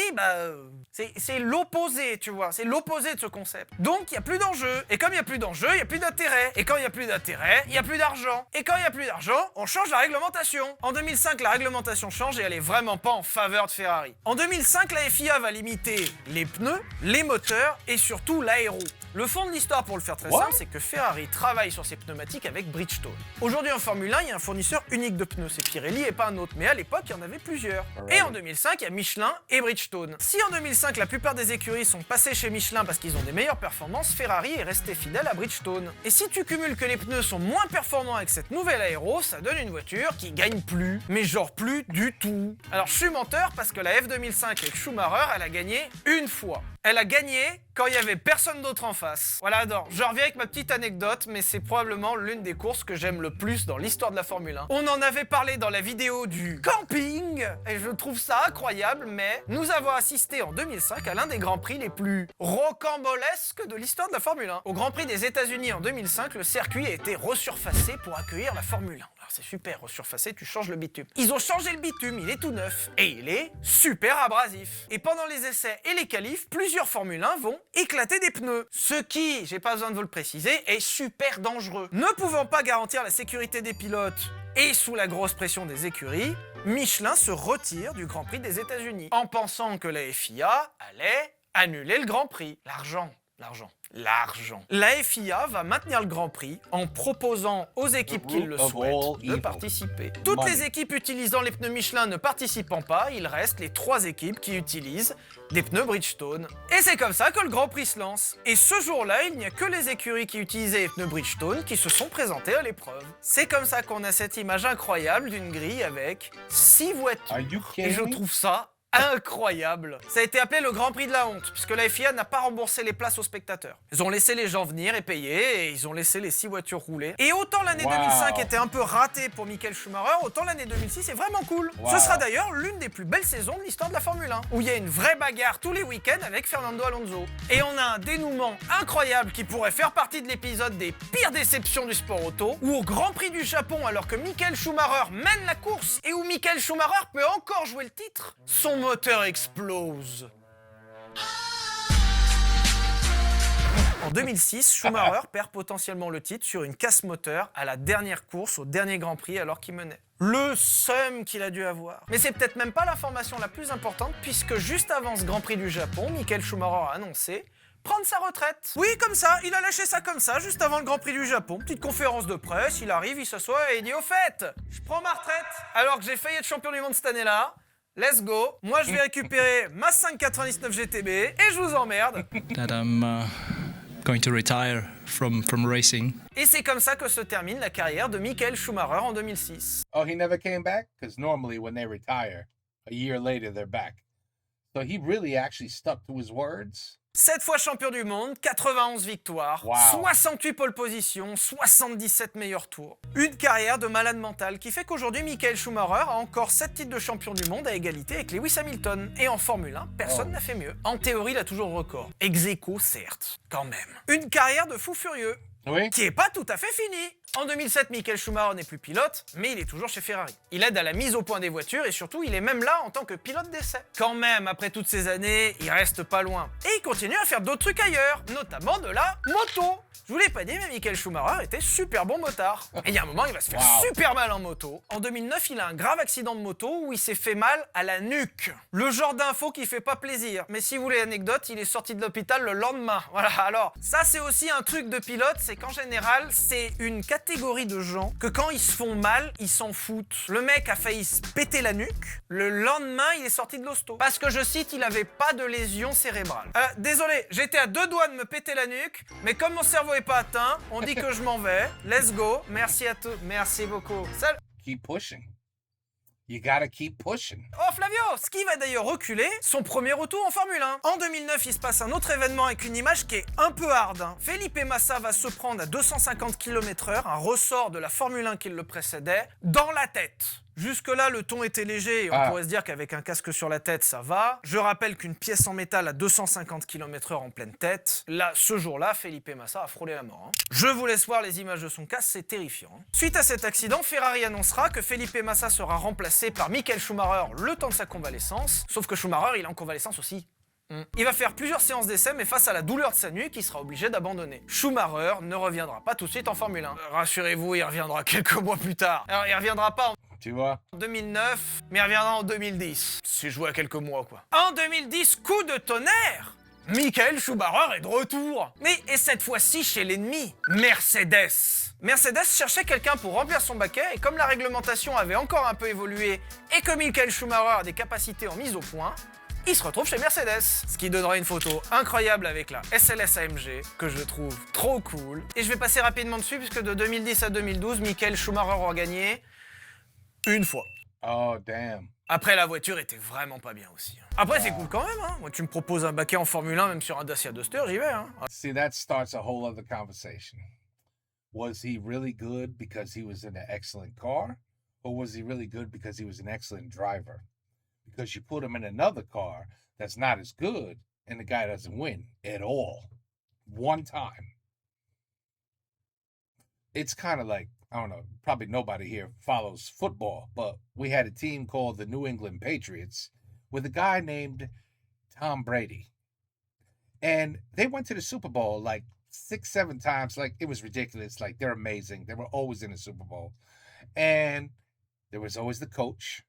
c'est l'opposé, tu vois. C'est l'opposé de ce concept. Donc, il n'y a plus d'enjeu. Et comme il n'y a plus d'enjeu, il n'y a plus d'intérêt. Et quand il n'y a plus d'intérêt, il n'y a plus d'argent. Et quand il n'y a plus d'argent, on change la réglementation. En 2005, la réglementation change et elle est vraiment pas en faveur de Ferrari. En 2005, la FIA va limiter les pneus, les moteurs et surtout l'aéro. Le fond de l'histoire, pour le faire très simple, c'est que Ferrari travaille sur ses pneumatiques avec Bridgestone. Aujourd'hui, en Formule 1, il y a un fournisseur unique de pneus. C'est Pirelli et pas un autre. Mais à l'époque, il y en avait plusieurs. Et en 2005, il y a Michelin et Bridgestone. Si en 2005, la plupart des écuries sont passées chez Michelin parce qu'ils ont des meilleures performances, Ferrari est resté fidèle à Bridgestone. Et si tu cumules que les pneus sont moins performants avec cette nouvelle aéro, ça donne une voiture qui gagne plus. Mais genre plus du tout. Alors je suis menteur parce que la F2005 avec Schumacher, elle a gagné une fois. Elle a gagné quand il y avait personne d'autre en face. Voilà, je reviens avec ma petite anecdote, mais c'est probablement l'une des courses que j'aime le plus dans l'histoire de la Formule 1. On en avait parlé dans la vidéo du camping, et je trouve ça incroyable, mais nous avons assisté en 2005 à l'un des Grands Prix les plus rocambolesques de l'histoire de la Formule 1. Au Grand Prix des États-Unis en 2005, le circuit a été resurfacé pour accueillir la Formule 1. Alors c'est super, resurfacé, tu changes le bitume. Ils ont changé le bitume, il est tout neuf, et il est super abrasif. Et pendant les essais et les qualifs, plusieurs Formule 1 vont éclater des pneus. Ce qui, j'ai pas besoin de vous le préciser, est super dangereux. Ne pouvant pas garantir la sécurité des pilotes et sous la grosse pression des écuries, Michelin se retire du Grand Prix des États-Unis en pensant que la FIA allait annuler le Grand Prix. L'argent. La FIA va maintenir le Grand Prix en proposant aux équipes qui le souhaitent de participer. Toutes les équipes utilisant les pneus Michelin ne participant pas, il reste les 3 équipes qui utilisent des pneus Bridgestone. Et c'est comme ça que le Grand Prix se lance. Et ce jour-là, il n'y a que les écuries qui utilisaient les pneus Bridgestone qui se sont présentées à l'épreuve. C'est comme ça qu'on a cette image incroyable d'une grille avec 6 voitures. Et je trouve ça incroyable. Ça a été appelé le Grand Prix de la honte, puisque la FIA n'a pas remboursé les places aux spectateurs. Ils ont laissé les gens venir et payer, et ils ont laissé les 6 voitures rouler. Et autant l'année 2005 était un peu ratée pour Michael Schumacher, autant l'année 2006 est vraiment cool. Ce sera d'ailleurs l'une des plus belles saisons de l'histoire de la Formule 1, où il y a une vraie bagarre tous les week-ends avec Fernando Alonso. Et on a un dénouement incroyable qui pourrait faire partie de l'épisode des pires déceptions du sport auto, où au Grand Prix du Japon, alors que Michael Schumacher mène la course, et où Michael Schumacher peut encore jouer le titre, son moteur explose. En 2006, Schumacher perd potentiellement le titre sur une casse moteur à la dernière course, au dernier Grand Prix, alors qu'il menait. Le seum qu'il a dû avoir. Mais c'est peut-être même pas l'information la plus importante, puisque juste avant ce Grand Prix du Japon, Michael Schumacher a annoncé prendre sa retraite. Oui, comme ça, il a lâché ça comme ça, juste avant le Grand Prix du Japon. Petite conférence de presse, il arrive, il s'assoit et il dit « Au fait, je prends ma retraite, alors que j'ai failli être champion du monde cette année-là. let's go. Moi, je vais récupérer ma 599 GTB et je vous emmerde. That I'm going to retire from racing. Et c'est comme ça que se termine la carrière de Michael Schumacher en 2006. Oh, he never came back? Because normally when they retire, a year later they're back. So he really actually stuck to his words. 7 fois champion du monde, 91 victoires, Wow. 68 pole positions, 77 meilleurs tours. Une carrière de malade mental qui fait qu'aujourd'hui Michael Schumacher a encore 7 titres de champion du monde à égalité avec Lewis Hamilton. Et en Formule 1, personne n'a fait mieux. En théorie, il a toujours le record. Ex aequo, certes, quand même. Une carrière de fou furieux. Oui. Qui est pas tout à fait fini. En 2007, Michael Schumacher n'est plus pilote, mais il est toujours chez Ferrari. Il aide à la mise au point des voitures et surtout, il est même là en tant que pilote d'essai. Quand même, après toutes ces années, il reste pas loin. Et il continue à faire d'autres trucs ailleurs, notamment de la moto. Je vous l'ai pas dit, mais Michael Schumacher était super bon motard. Et il y a un moment, il va se faire super mal en moto. En 2009, il a un grave accident de moto où il s'est fait mal à la nuque. Le genre d'info qui fait pas plaisir. Mais si vous voulez l'anecdote, il est sorti de l'hôpital le lendemain. Voilà, alors, ça c'est aussi un truc de pilote, c'est qu'en général, c'est une catégorie de gens que quand ils se font mal, ils s'en foutent. Le mec a failli se péter la nuque. Le lendemain, il est sorti de l'hosto. Parce que, je cite, il avait pas de lésion cérébrale. Désolé, j'étais à 2 doigts de me péter la nuque, mais comme mon cerveau est pas atteint, on dit que je m'en vais. Let's go. Merci à tous. Merci beaucoup. Salut. Keep pushing. You gotta keep pushing. Oh Flavio, ce qui va d'ailleurs reculer son premier retour en Formule 1. En 2009, il se passe un autre événement avec une image qui est un peu hard. Felipe Massa va se prendre à 250 km/h, un ressort de la Formule 1 qui le précédait, dans la tête. Jusque-là, le ton était léger et on pourrait se dire qu'avec un casque sur la tête, ça va. Je rappelle qu'une pièce en métal à 250 km/h en pleine tête, là, ce jour-là, Felipe Massa a frôlé la mort. Je vous laisse voir les images de son casque, c'est terrifiant. Suite à cet accident, Ferrari annoncera que Felipe Massa sera remplacé par Michael Schumacher le temps de sa convalescence. Sauf que Schumacher, il est en convalescence aussi. Il va faire plusieurs séances d'essai, mais face à la douleur de sa nuque, il sera obligé d'abandonner. Schumacher ne reviendra pas tout de suite en Formule 1. Rassurez-vous, il reviendra quelques mois plus tard. Alors, il reviendra pas Tu vois? en 2009, mais il reviendra en 2010. C'est joué à quelques mois, quoi. En 2010, coup de tonnerre! Michael Schumacher est de retour. Mais et cette fois-ci chez l'ennemi, Mercedes. Mercedes cherchait quelqu'un pour remplir son baquet et comme la réglementation avait encore un peu évolué et que Michael Schumacher a des capacités en mise au point, il se retrouve chez Mercedes. Ce qui donnera une photo incroyable avec la SLS AMG que je trouve trop cool. Et je vais passer rapidement dessus puisque de 2010 à 2012, Michael Schumacher aura gagné une fois. Oh, damn. Après, la voiture était vraiment pas bien aussi. Après, c'est cool quand même, hein. Moi, tu me proposes un baquet en Formule 1, même sur un Dacia Duster, j'y vais, hein. See, that starts a whole other conversation. Was he really good because he was in an excellent car? Or was he really good because he was an excellent driver? Because you put him in another car that's not as good, and the guy doesn't win at all. One time. It's kind of like, I don't know, probably nobody here follows football, but we had a team called the New England Patriots with a guy named Tom Brady. And they went to the Super Bowl like 6-7 times. Like, it was ridiculous. Like, they're amazing. They were always in the Super Bowl. And there was always the coach.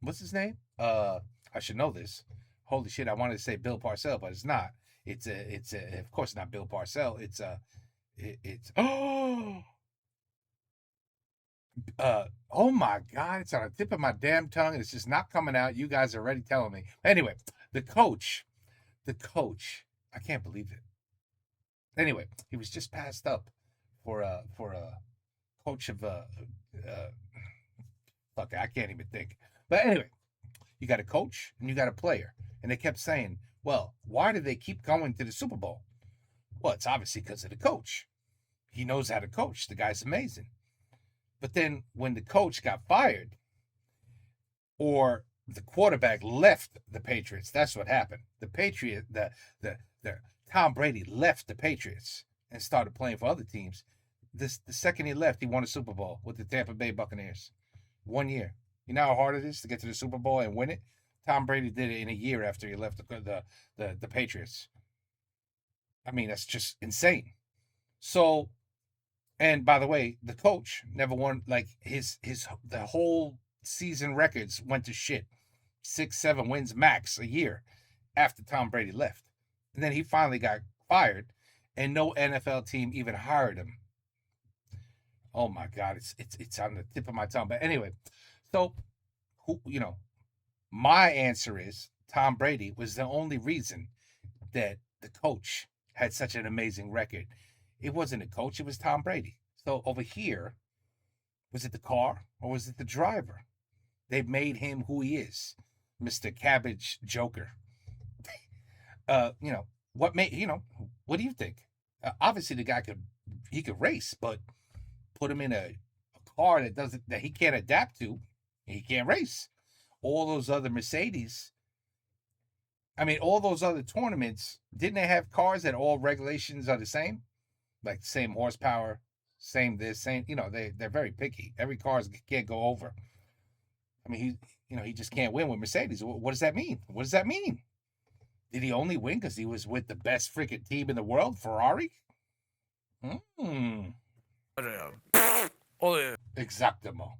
What's his name? I should know this. Holy shit, I wanted to say Bill Parcells, but it's not. It's of course not Bill Parcells. Oh my God, it's on the tip of my damn tongue and it's just not coming out. You guys are already telling me. Anyway, the coach, I can't believe it. Anyway, he was just passed up for a coach of fuck, I can't even think. But anyway, you got a coach and you got a player. And they kept saying, well, why do they keep going to the Super Bowl? Well, it's obviously because of the coach. He knows how to coach. The guy's amazing. But then when the coach got fired or the quarterback left the Patriots, that's what happened. The Tom Brady left the Patriots and started playing for other teams. The second he left, he won a Super Bowl with the Tampa Bay Buccaneers. 1 year. You know how hard it is to get to the Super Bowl and win it? Tom Brady did it in a year after he left the Patriots. I mean, that's just insane. So, and by the way, the coach never won, like the whole season records went to shit. 6-7 wins max a year after Tom Brady left. And then he finally got fired and no NFL team even hired him. Oh my God, it's on the tip of my tongue. But anyway, so who, My answer is Tom Brady was the only reason that the coach had such an amazing record. It wasn't a coach, it was Tom Brady. So over here, was it the car or was it the driver? They made him who he is, Mr. Cabbage Joker. What do you think? Obviously the guy could race, but put him in a car that he can't adapt to, he can't race. All those other Mercedes, all those other tournaments, didn't they have cars that all regulations are the same? Like same horsepower, same this, same, they're very picky. Every car can't go over. He just can't win with Mercedes. What does that mean? What does that mean? Did he only win because he was with the best freaking team in the world, Ferrari? Exactement.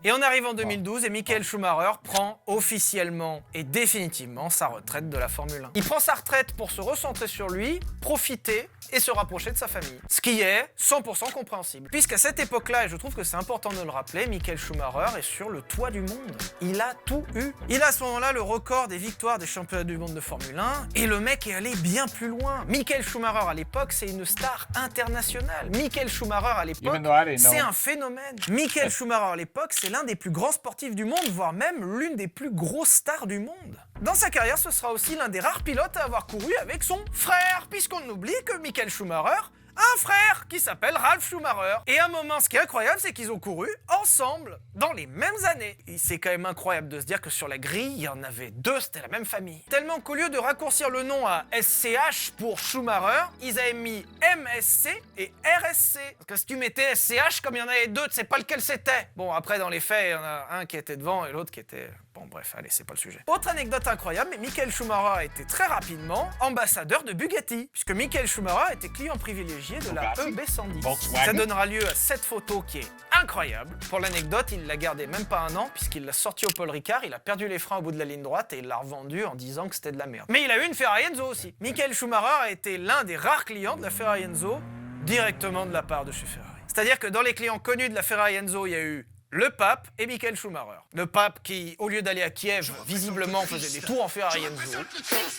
Et on arrive en 2012 et Michael Schumacher prend officiellement et définitivement sa retraite de la Formule 1. Il prend sa retraite pour se recentrer sur lui, profiter et se rapprocher de sa famille. Ce qui est 100% compréhensible. Puisqu'à cette époque-là, et je trouve que c'est important de le rappeler, Michael Schumacher est sur le toit du monde. Il a tout eu. Il a à ce moment-là le record des victoires des championnats du monde de Formule 1 et le mec est allé bien plus loin. Michael Schumacher à l'époque, c'est une star internationale. Michael Schumacher à l'époque, c'est un phénomène. Michael Schumacher à l'époque, c'est l'un des plus grands sportifs du monde, voire même l'une des plus grosses stars du monde. Dans sa carrière, ce sera aussi l'un des rares pilotes à avoir couru avec son frère, puisqu'on oublie que Michael Schumacher a un frère qui s'appelle Ralf Schumacher. Et à un moment, ce qui est incroyable, c'est qu'ils ont couru ensemble dans les mêmes années. Et c'est quand même incroyable de se dire que sur la grille, il y en avait deux, c'était la même famille. Tellement qu'au lieu de raccourcir le nom à SCH pour Schumacher, ils avaient mis MSC et RSC. Parce que si tu mettais SCH, comme il y en avait deux, tu sais pas lequel c'était. Bon, après, dans les faits, il y en a un qui était devant et l'autre qui était... Bon, bref, allez, c'est pas le sujet. Autre anecdote incroyable, mais Michael Schumacher a été très rapidement ambassadeur de Bugatti, puisque Michael Schumacher était client privilégié de la EB110. Ça donnera lieu à cette photo qui est incroyable. Pour l'anecdote, il l'a gardé même pas un an, puisqu'il l'a sorti au Paul Ricard, il a perdu les freins au bout de la ligne droite et il l'a revendu en disant que c'était de la merde. Mais il a eu une Ferrari Enzo aussi. Michael Schumacher a été l'un des rares clients de la Ferrari Enzo directement de la part de chez Ferrari. C'est-à-dire que dans les clients connus de la Ferrari Enzo, il y a eu le pape et Michael Schumacher. Le pape qui, au lieu d'aller à Kiev, visiblement faisait des tours en Ferrari Enzo.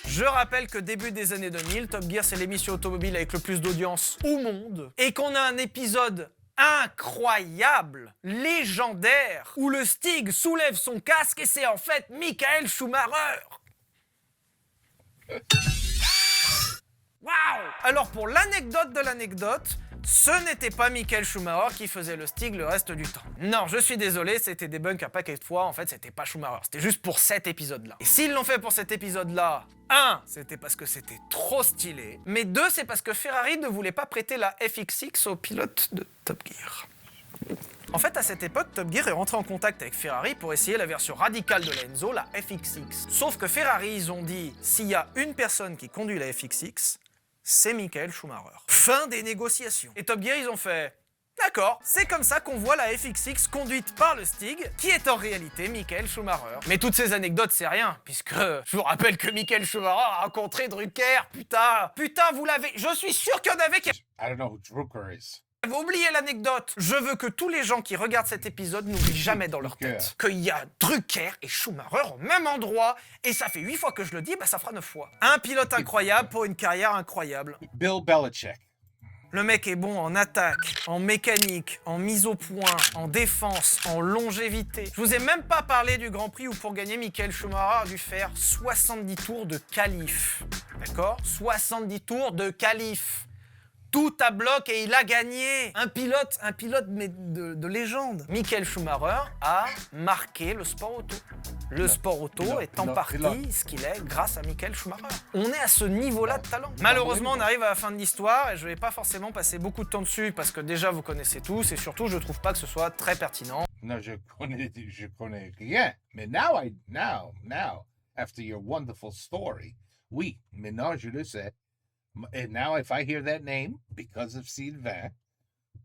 Je rappelle que début des années 2000, Top Gear c'est l'émission automobile avec le plus d'audience au monde. Et qu'on a un épisode incroyable, légendaire, où le Stig soulève son casque et c'est en fait Michael Schumacher. Waouh! Alors pour l'anecdote de l'anecdote, ce n'était pas Michael Schumacher qui faisait le Stig le reste du temps. Non, je suis désolé, c'était débunk un paquet de fois, en fait c'était pas Schumacher, c'était juste pour cet épisode-là. Et s'ils l'ont fait pour cet épisode-là, 1, c'était parce que c'était trop stylé, mais 2, c'est parce que Ferrari ne voulait pas prêter la FX6 aux pilotes de Top Gear. En fait, à cette époque, Top Gear est rentré en contact avec Ferrari pour essayer la version radicale de la Enzo, la FX6. Sauf que Ferrari, ils ont dit, s'il y a une personne qui conduit la FX6, c'est Michael Schumacher. Fin des négociations. Et Top Gear, ils ont fait... D'accord, c'est comme ça qu'on voit la FX6 conduite par le Stig, qui est en réalité Michael Schumacher. Mais toutes ces anecdotes, c'est rien, puisque je vous rappelle que Michael Schumacher a rencontré Drucker, putain, vous l'avez... Je suis sûr qu'il y en avait qui... I don't know who Drucker is. Vous oubliez l'anecdote. Je veux que tous les gens qui regardent cet épisode n'oublient jamais dans leur tête qu'il y a Drucker et Schumacher au même endroit, et ça fait 8 fois que je le dis, bah ça fera 9 fois. Un pilote incroyable pour une carrière incroyable. Bill Belichick. Le mec est bon en attaque, en mécanique, en mise au point, en défense, en longévité. Je vous ai même pas parlé du Grand Prix où pour gagner, Michael Schumacher a dû faire 70 tours de qualif. D'accord ? 70 tours de qualif. Tout à bloc et il a gagné. Un pilote mais de légende. Michael Schumacher a marqué le sport auto. Le sport auto est en partie ce qu'il est grâce à Michael Schumacher. On est à ce niveau-là de talent. Malheureusement, on arrive à la fin de l'histoire et je vais pas forcément passer beaucoup de temps dessus parce que déjà vous connaissez tous et surtout je trouve pas que ce soit très pertinent. Non, je connais rien. Mais now, after your wonderful story, oui, maintenant je le sais. And now, if I hear that name, because of Sylvain,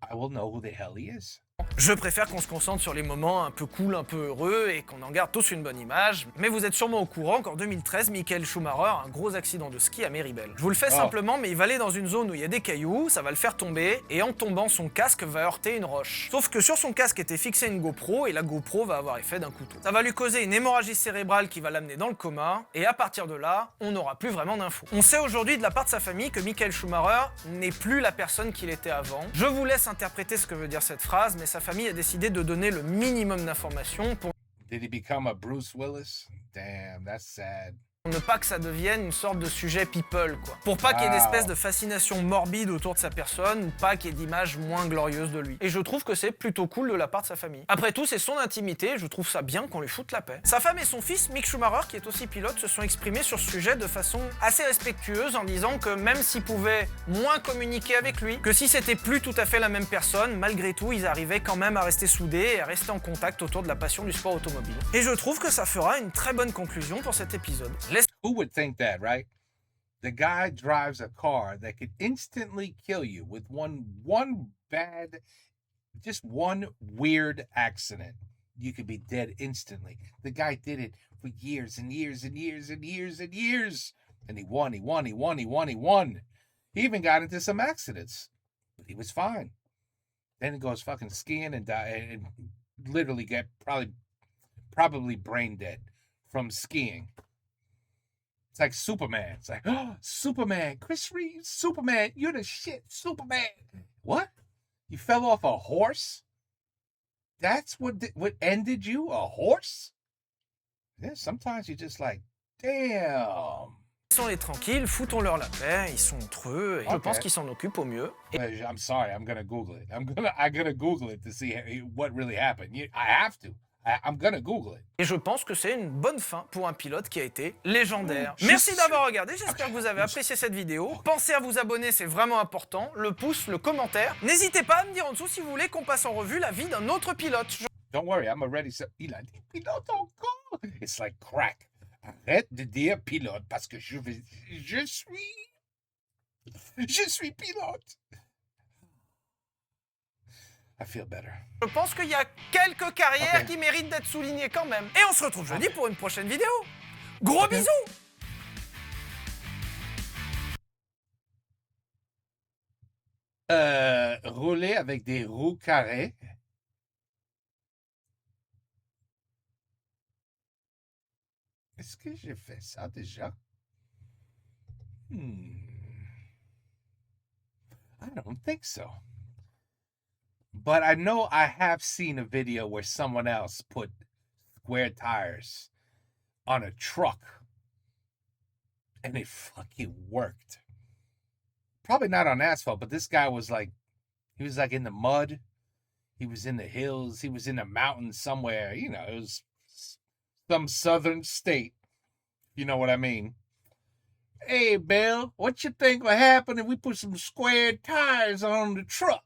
I will know who the hell he is. Je préfère qu'on se concentre sur les moments un peu cool, un peu heureux et qu'on en garde tous une bonne image. Mais vous êtes sûrement au courant qu'en 2013, Michael Schumacher a un gros accident de ski à Méribel. Je vous le fais simplement, mais il va aller dans une zone où il y a des cailloux, ça va le faire tomber, et en tombant, son casque va heurter une roche. Sauf que sur son casque était fixée une GoPro, et la GoPro va avoir effet d'un couteau. Ça va lui causer une hémorragie cérébrale qui va l'amener dans le coma, et à partir de là, on n'aura plus vraiment d'infos. On sait aujourd'hui de la part de sa famille que Michael Schumacher n'est plus la personne qu'il était avant. Je vous laisse interpréter ce que veut dire cette phrase, mais sa famille a décidé de donner le minimum d'informations pour Did he become a Bruce Willis? Damn, that's sad. ne pas que ça devienne une sorte de sujet people, quoi. Pour pas qu'il y ait d'espèce de fascination morbide autour de sa personne, ou pas qu'il y ait d'images moins glorieuses de lui. Et je trouve que c'est plutôt cool de la part de sa famille. Après tout, c'est son intimité, je trouve ça bien qu'on lui foute la paix. Sa femme et son fils, Mick Schumacher, qui est aussi pilote, se sont exprimés sur ce sujet de façon assez respectueuse, en disant que même s'ils pouvaient moins communiquer avec lui, que si c'était plus tout à fait la même personne, malgré tout, ils arrivaient quand même à rester soudés et à rester en contact autour de la passion du sport automobile. Et je trouve que ça fera une très bonne conclusion pour cet épisode. Who would think that, right? The guy drives a car that could instantly kill you with one bad, just one weird accident. You could be dead instantly. The guy did it for years and years and years and years and years. And he won. He even got into some accidents, but he was fine. Then he goes fucking skiing and die and literally get probably brain dead from skiing. It's like Superman. It's like, oh, Superman, Chris Reeves, Superman, you're the shit, Superman. What? You fell off a horse? That's what ended you? A horse? Yeah, sometimes you're just like, damn. Laissons-les tranquilles, foutons-leur la paix, ils sont entre eux, et je pense qu'ils s'en occupent au mieux. I'm sorry, I'm gonna Google it. I'm gonna Google it to see what really happened. I have to. I'm gonna Google it. Et je pense que c'est une bonne fin pour un pilote qui a été légendaire. Merci d'avoir regardé, j'espère que vous avez apprécié cette vidéo. Pensez à vous abonner, c'est vraiment important. Le pouce, le commentaire. N'hésitez pas à me dire en dessous si vous voulez qu'on passe en revue la vie d'un autre pilote. Don't worry, I'm already... Il a dit pilote encore. It's like crack. Arrête de dire pilote parce que je suis pilote. I feel better. Je pense qu'il y a quelques carrières qui méritent d'être soulignées quand même. Et on se retrouve jeudi pour une prochaine vidéo. Gros bisous! Rouler avec des roues carrées. Est-ce que j'ai fait ça déjà? I don't think so. But I know I have seen a video where someone else put square tires on a truck and it fucking worked. Probably not on asphalt, but this guy was like, he was like in the mud. He was in the hills. He was in the mountains somewhere. You know, it was some southern state. You know what I mean? Hey, Bill, what you think will happen if we put some square tires on the truck?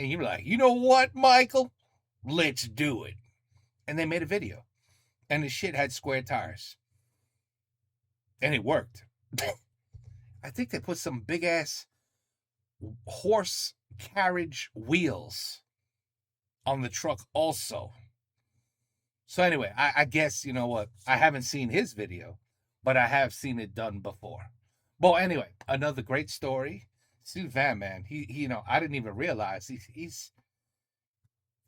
And you're like, you know what, Michael? Let's do it. And they made a video. And the shit had square tires. And it worked. I think they put some big-ass horse carriage wheels on the truck also. So anyway, I guess, you know what? I haven't seen his video, but I have seen it done before. Well, anyway, another great story. Sylvain, man, he you know, I didn't even realize he's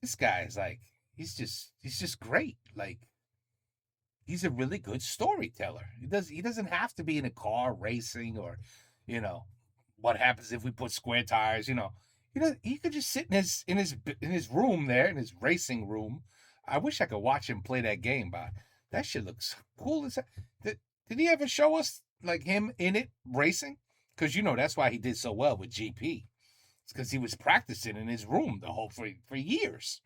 this guy is like, he's just great. Like, he's a really good storyteller. He doesn't have to be in a car racing or, you know, what happens if we put square tires, you know. He could just sit in his room there, in his racing room. I wish I could watch him play that game, but that shit looks cool as did he ever show us like him in it racing? Because, you know, that's why he did so well with GP. It's because he was practicing in his room for years.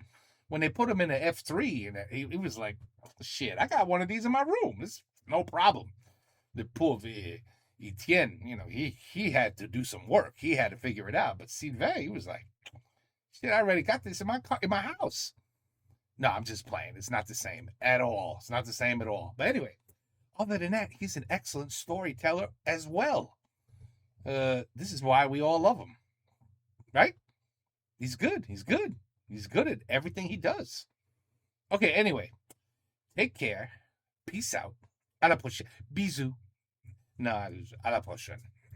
When they put him in the F3, and he was like, shit, I got one of these in my room. It's no problem. The poor Etienne, you know, he had to do some work. He had to figure it out. But Sylvain, he was like, shit, I already got this in my house. No, I'm just playing. It's not the same at all. It's not the same at all. But anyway, other than that, he's an excellent storyteller as well. This is why we all love him, right? He's good. He's good. He's good at everything he does. Okay, anyway. Take care. Peace out. À la prochaine. Bisous. Non, à la prochaine.